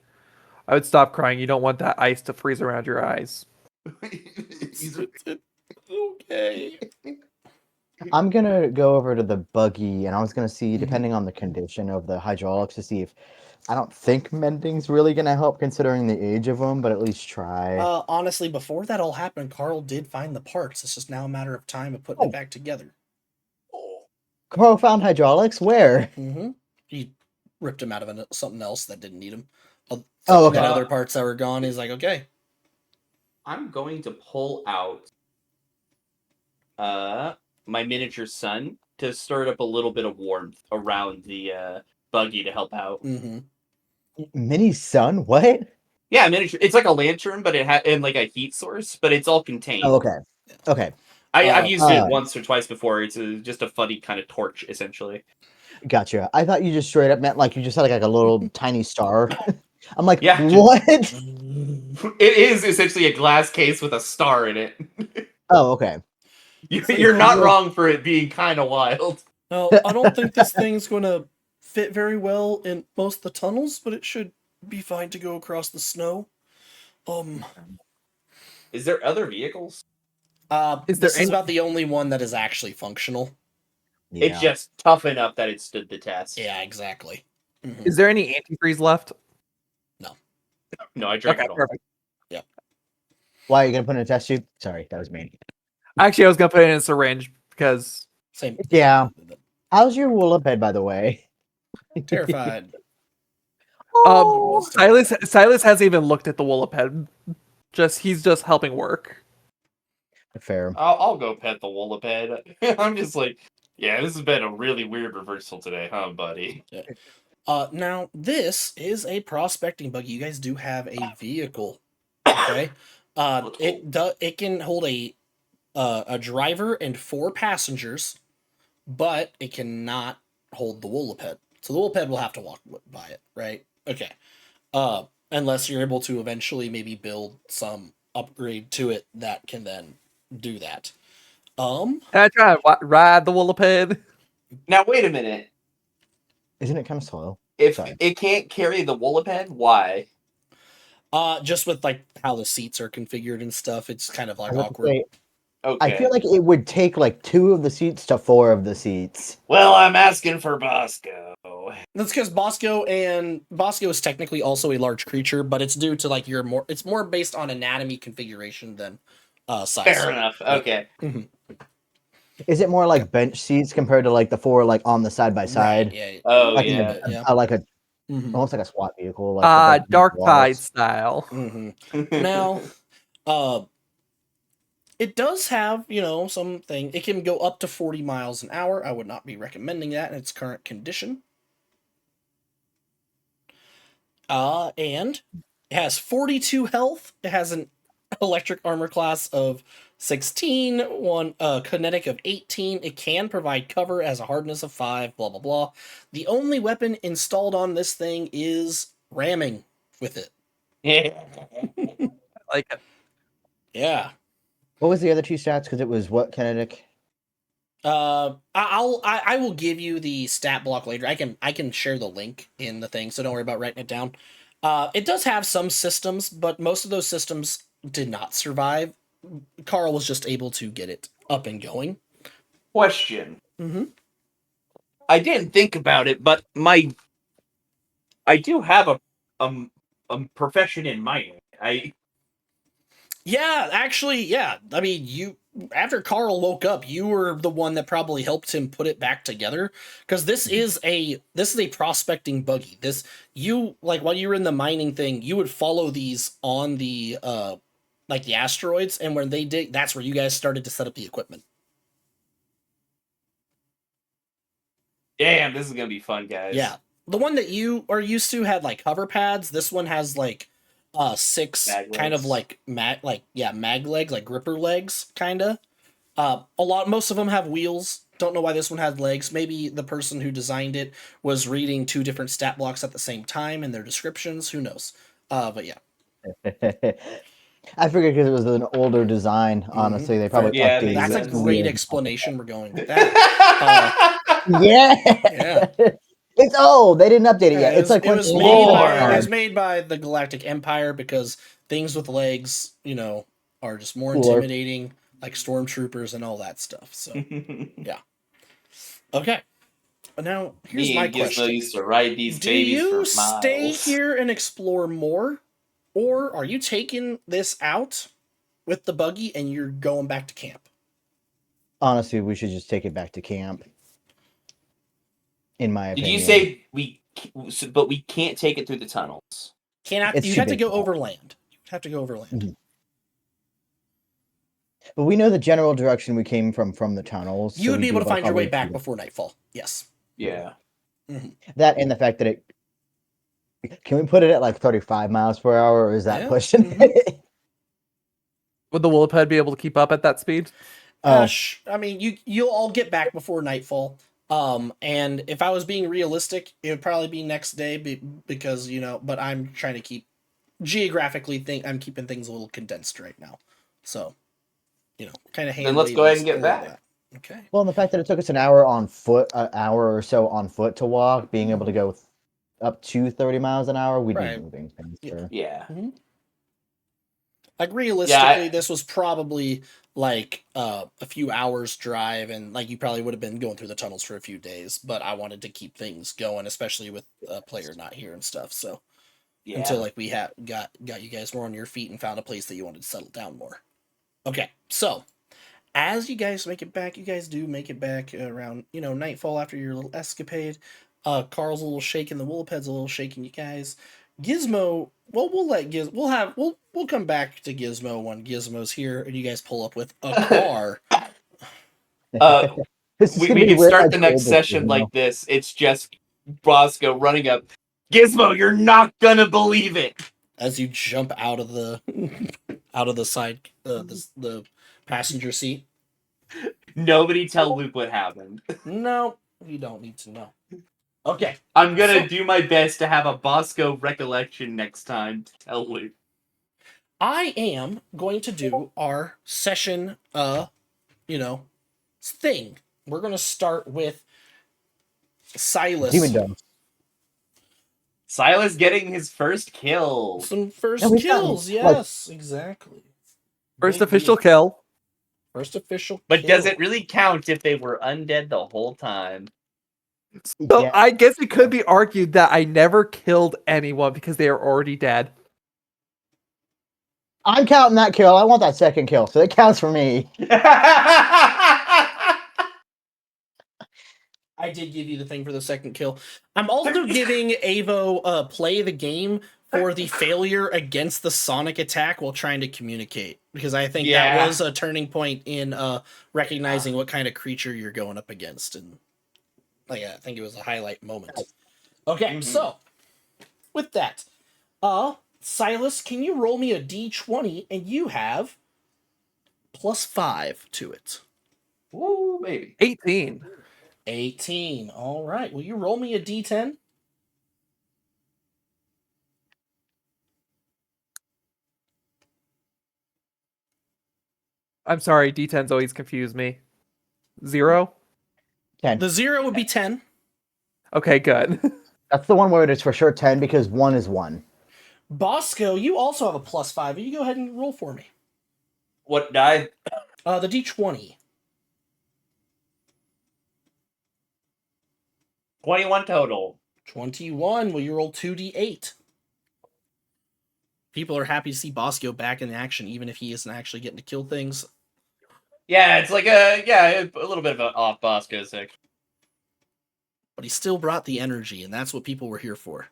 I would stop crying. You don't want that ice to freeze around your eyes. Okay. I'm gonna go over to the buggy, and I was gonna see, depending on the condition of the hydraulics, to see if I don't think mending's really gonna help considering the age of them, but at least try. Honestly, before that all happened, Carl did find the parts. It's just now a matter of time of putting it back together. Carl found hydraulics? Where? Mm-hmm. He ripped him out of something else that didn't need him. Okay. Other parts that were gone. He's like, okay. I'm going to pull out my miniature sun to stir up a little bit of warmth around the buggy to help out. Mm-hmm. Mini sun? What? Yeah, miniature. It's like a lantern, but it and like a heat source, but it's all contained. Oh, okay. Okay. I've used it once or twice before. It's just a funny kind of torch, essentially. Gotcha. I thought you just straight up meant like you just had like a little tiny star. I'm like, yeah, what? It is essentially a glass case with a star in it. Oh, okay. You're not wrong for it being kind of wild. Now, I don't think this thing's going to fit very well in most of the tunnels, but it should be fine to go across the snow. Is there other vehicles? This is about the only one that is actually functional. Yeah. It's just tough enough that it stood the test. Yeah, exactly. Mm-hmm. Is there any antifreeze left? No, I drank it all. Perfect. Yep. Why are you gonna put in a test tube? Sorry, that was me. Actually, I was gonna put it in a syringe because same. Yeah. How's your wool up head, by the way? Terrified. Silas hasn't even looked at the Wooliped. He's just helping work. Fair. I'll go pet the Wooliped. I'm just like, yeah, this has been a really weird reversal today, huh, buddy? Yeah. Now this is a prospecting buggy. You guys do have a vehicle, okay? It can hold a driver and 4 passengers, but it cannot hold the Wooliped. So the Wooliped will have to walk by it, right? Okay. Unless you're able to eventually maybe build some upgrade to it that can then do that. I try to ride the Wooliped. Now wait a minute. Isn't it kind of slow? If it can't carry the Wooliped, why? Just with like how the seats are configured and stuff, it's kind of like awkward. Okay. I feel like it would take like 2 of the seats to 4 of the seats. Well, I'm asking for Bosco. That's because Bosco is technically also a large creature, but it's due to like it's more based on anatomy configuration than size. Fair enough. Okay. Mm-hmm. Is it more like bench seats compared to like the 4 like on the side by side? Right, yeah. Oh, Like yeah. like a Mhm. almost like a SWAT vehicle, like the bench Dark walls. Tide style. Mm-hmm. Now, it does have, something. It can go up to 40 miles an hour. I would not be recommending that in its current condition. And it has 42 health. It has an electric armor class of 16, one kinetic of 18. It can provide cover as a hardness of 5, blah, blah, blah. The only weapon installed on this thing is ramming with it. Like it. Yeah. What was the other 2 stats? Because it was what kinetic? I will give you the stat block later. I can share the link in the thing, so don't worry about writing it down. It does have some systems, but most of those systems did not survive. Carl was just able to get it up and going. Question. Mm-hmm. I didn't think about it, but I do have a profession in mining. Yeah, actually, yeah. I mean, you after Carl woke up, you were the one that probably helped him put it back together because this is a prospecting buggy. While you were in the mining thing, you would follow these on the like the asteroids, and when they dig, that's where you guys started to set up the equipment. Damn, this is gonna be fun, guys. Yeah, the one that you are used to had like hover pads. This one has like 6 Mag kind of legs. like mag legs, like gripper legs, kind of. Most of them have wheels. Don't know why this one had legs. Maybe the person who designed it was reading 2 different stat blocks at the same time in their descriptions. Who knows? But yeah. I figured because it was an older design. Honestly, they probably Yeah, updated makes That's a sense. great explanation. We're going with that. Yeah. Yeah. It's old. They didn't update it yet. It's like it when was Lord. made by the Galactic Empire because things with legs, are just more Cooler. intimidating, like stormtroopers and all that stuff. So yeah. Okay. Now here's Me my and Gizmo question. used to ride these Do babies you for stay miles. here and explore more, or are you taking this out with the buggy and you're going back to camp? Honestly, we should just take it back to camp. In my Did opinion. you say but we can't take it through the tunnels? It's You too have to big go for that. overland. You have to go overland. Mhm. But we know the general direction we came from the tunnels. You so would be we'd able to find your way probably back do before nightfall. Yes. Yeah. that, and the fact that it. Can we put it at like 35 miles per hour, or is that Yeah. pushing Mhm. it? Would the Williped be able to keep up at that speed? Oh, I mean, you'll all get back before nightfall. And if I was being realistic, it would probably be next day because but I'm trying to keep geographically I'm keeping things a little condensed right now. So, kind of hand Then let's go ahead and get back. that. Okay. well, and the fact that it took us an hour on foot, an hour or so on foot to walk, being able to go up to 30 miles an hour, we'd Right. be moving faster. Yeah. Mm-hmm. Like realistically, Yeah, this was probably like a few hours drive, and like you probably would have been going through the tunnels for a few days. But I wanted to keep things going, especially with a player not here and stuff. So yeah. until like we got you guys more on your feet and found a place that you wanted to settle down more. Okay, so as you guys make it back, you guys do make it back around nightfall after your little escapade. Carl's a little shaking, the Williped's a little shaking. You guys, Gizmo. Well, we'll come back to Gizmo when Gizmo's here, and you guys pull up with a car. This is we gonna be can where I start the next told this, session you like know. this. It's just Bosco running up. Gizmo, you're not gonna believe it. As you jump out of the side, the passenger seat. Nobody tell Luke what happened. No, you don't need to know. Okay, I'm gonna do my best to have a Bosco recollection next time to tell Luke. I am going to do our session, thing. We're going to start with Silas. Demon Dome. Silas getting his first kill. Some first Yeah, we've kills, gotten, like- yes, exactly. First Big official deal. kill. First official But kill. does it really count if they were undead the whole time? So Yeah. I guess it could be argued that I never killed anyone because they are already dead. I'm counting that kill. I want that second kill, so it counts for me. I did give you the thing for the second kill. I'm also giving Avo play the game for the failure against the sonic attack while trying to communicate, because I think that was a turning point in recognizing what kind of creature you're going up against, and I think it was a highlight moment. Okay, so with that, Silas, can you roll me a d20, and you have +5 to it. Woo, baby. 18. 18. All right. Will you roll me a d10? I'm sorry, D10s always confuse me. 0? 10. The 0 would be 10. Okay, good. That's the one where it is for sure 10 because 1 is 1. Bosco, you also have a +5. Will you go ahead and roll for me? What die? The d20. 21 total. 21. Will you roll 2d8? People are happy to see Bosco back in action, even if he isn't actually getting to kill things. Yeah, it's like a little bit of an off Bosco sick. But he still brought the energy, and that's what people were here for.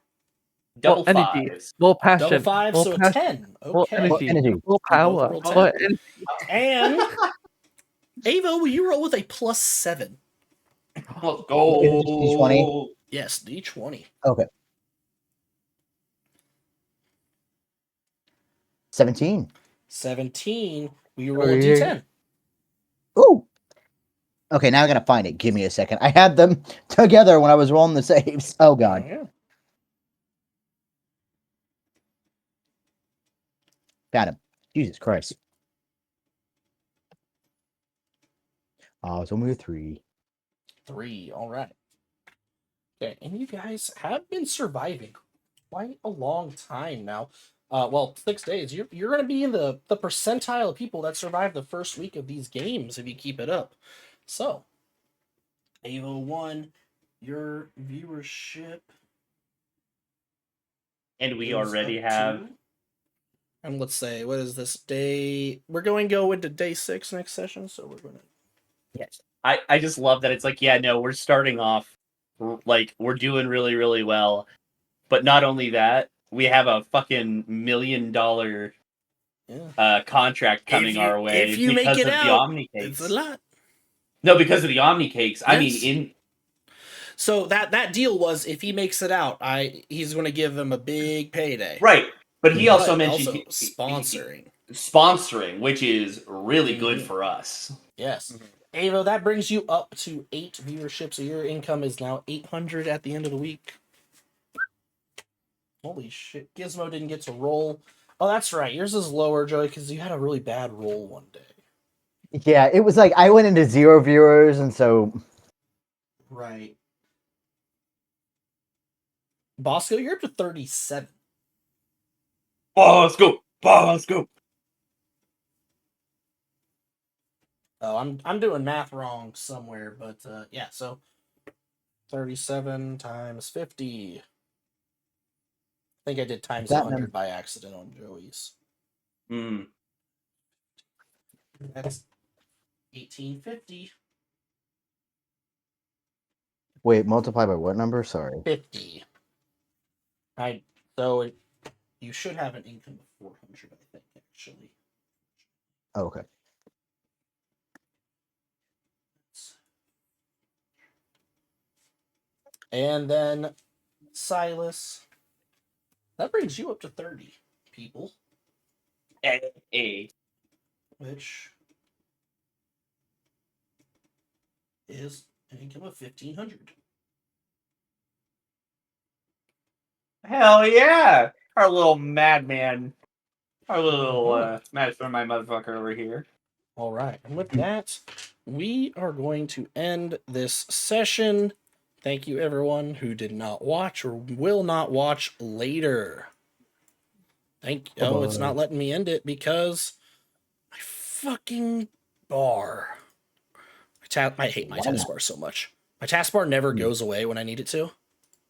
Double energy. fives. More passion. Double 5, more so passion. 10. More Okay. energy. Energy. More both power. rolled More 10. energy. And Avo, will you roll with a +7? Let's go. D20? Yes, d20. Okay. 17. 17. Will you roll a d10? Ooh. Okay, now I gotta find it. Give me a second. I had them together when I was rolling the saves. Oh god. Oh, yeah. Found him. Jesus Christ. Oh, it's only a 3. 3. All right. Okay, and you guys have been surviving quite a long time now. 6 days. You're going to be in the percentile of people that survive the first week of these games if you keep it up. So, Avo 1, your viewership. And we is already up have. to- And let's say, what is this day? We're going to go into day 6 next session, so we're going to. Yes. I just love that it's like, yeah, no, we're starting off, like, we're doing really, really well. But not only that, we have a fucking $1 million contract coming our way if you make because it of the out, Omni it's cakes. a lot. No, because of the Omni cakes. I mean, Yes. So that deal was, if he makes it out, he's going to give him a big payday. Right, but he also mentioned also sponsoring, which is really good for us. Yes, Avo, that brings you up to 8 viewerships. So your income is now 800 at the end of the week. Holy shit! Gizmo didn't get to roll. Oh, that's right. Yours is lower, Joey, because you had a really bad roll one day. Yeah, it was like I went into 0 viewers, and so. Right. Bosco, you're up to 37. Bosco. Oh, I'm doing math wrong somewhere, but yeah. So 37 times 50. I think I did times 100 by accident on Joey's. That's 1850. Wait, multiply by what number? Sorry. 50. You should have an income of 400, I think, actually. Oh, okay. And then Silas. That brings you up to 30 people. Which is an income of 1,500. Hell yeah! Our little madman. Our little mastermind motherfucker over here. All right. And with that, we are going to end this session. Thank you, everyone who did not watch or will not watch later. It's not letting me end it because my fucking bar. I hate my taskbar so much. My taskbar never goes away when I need it to.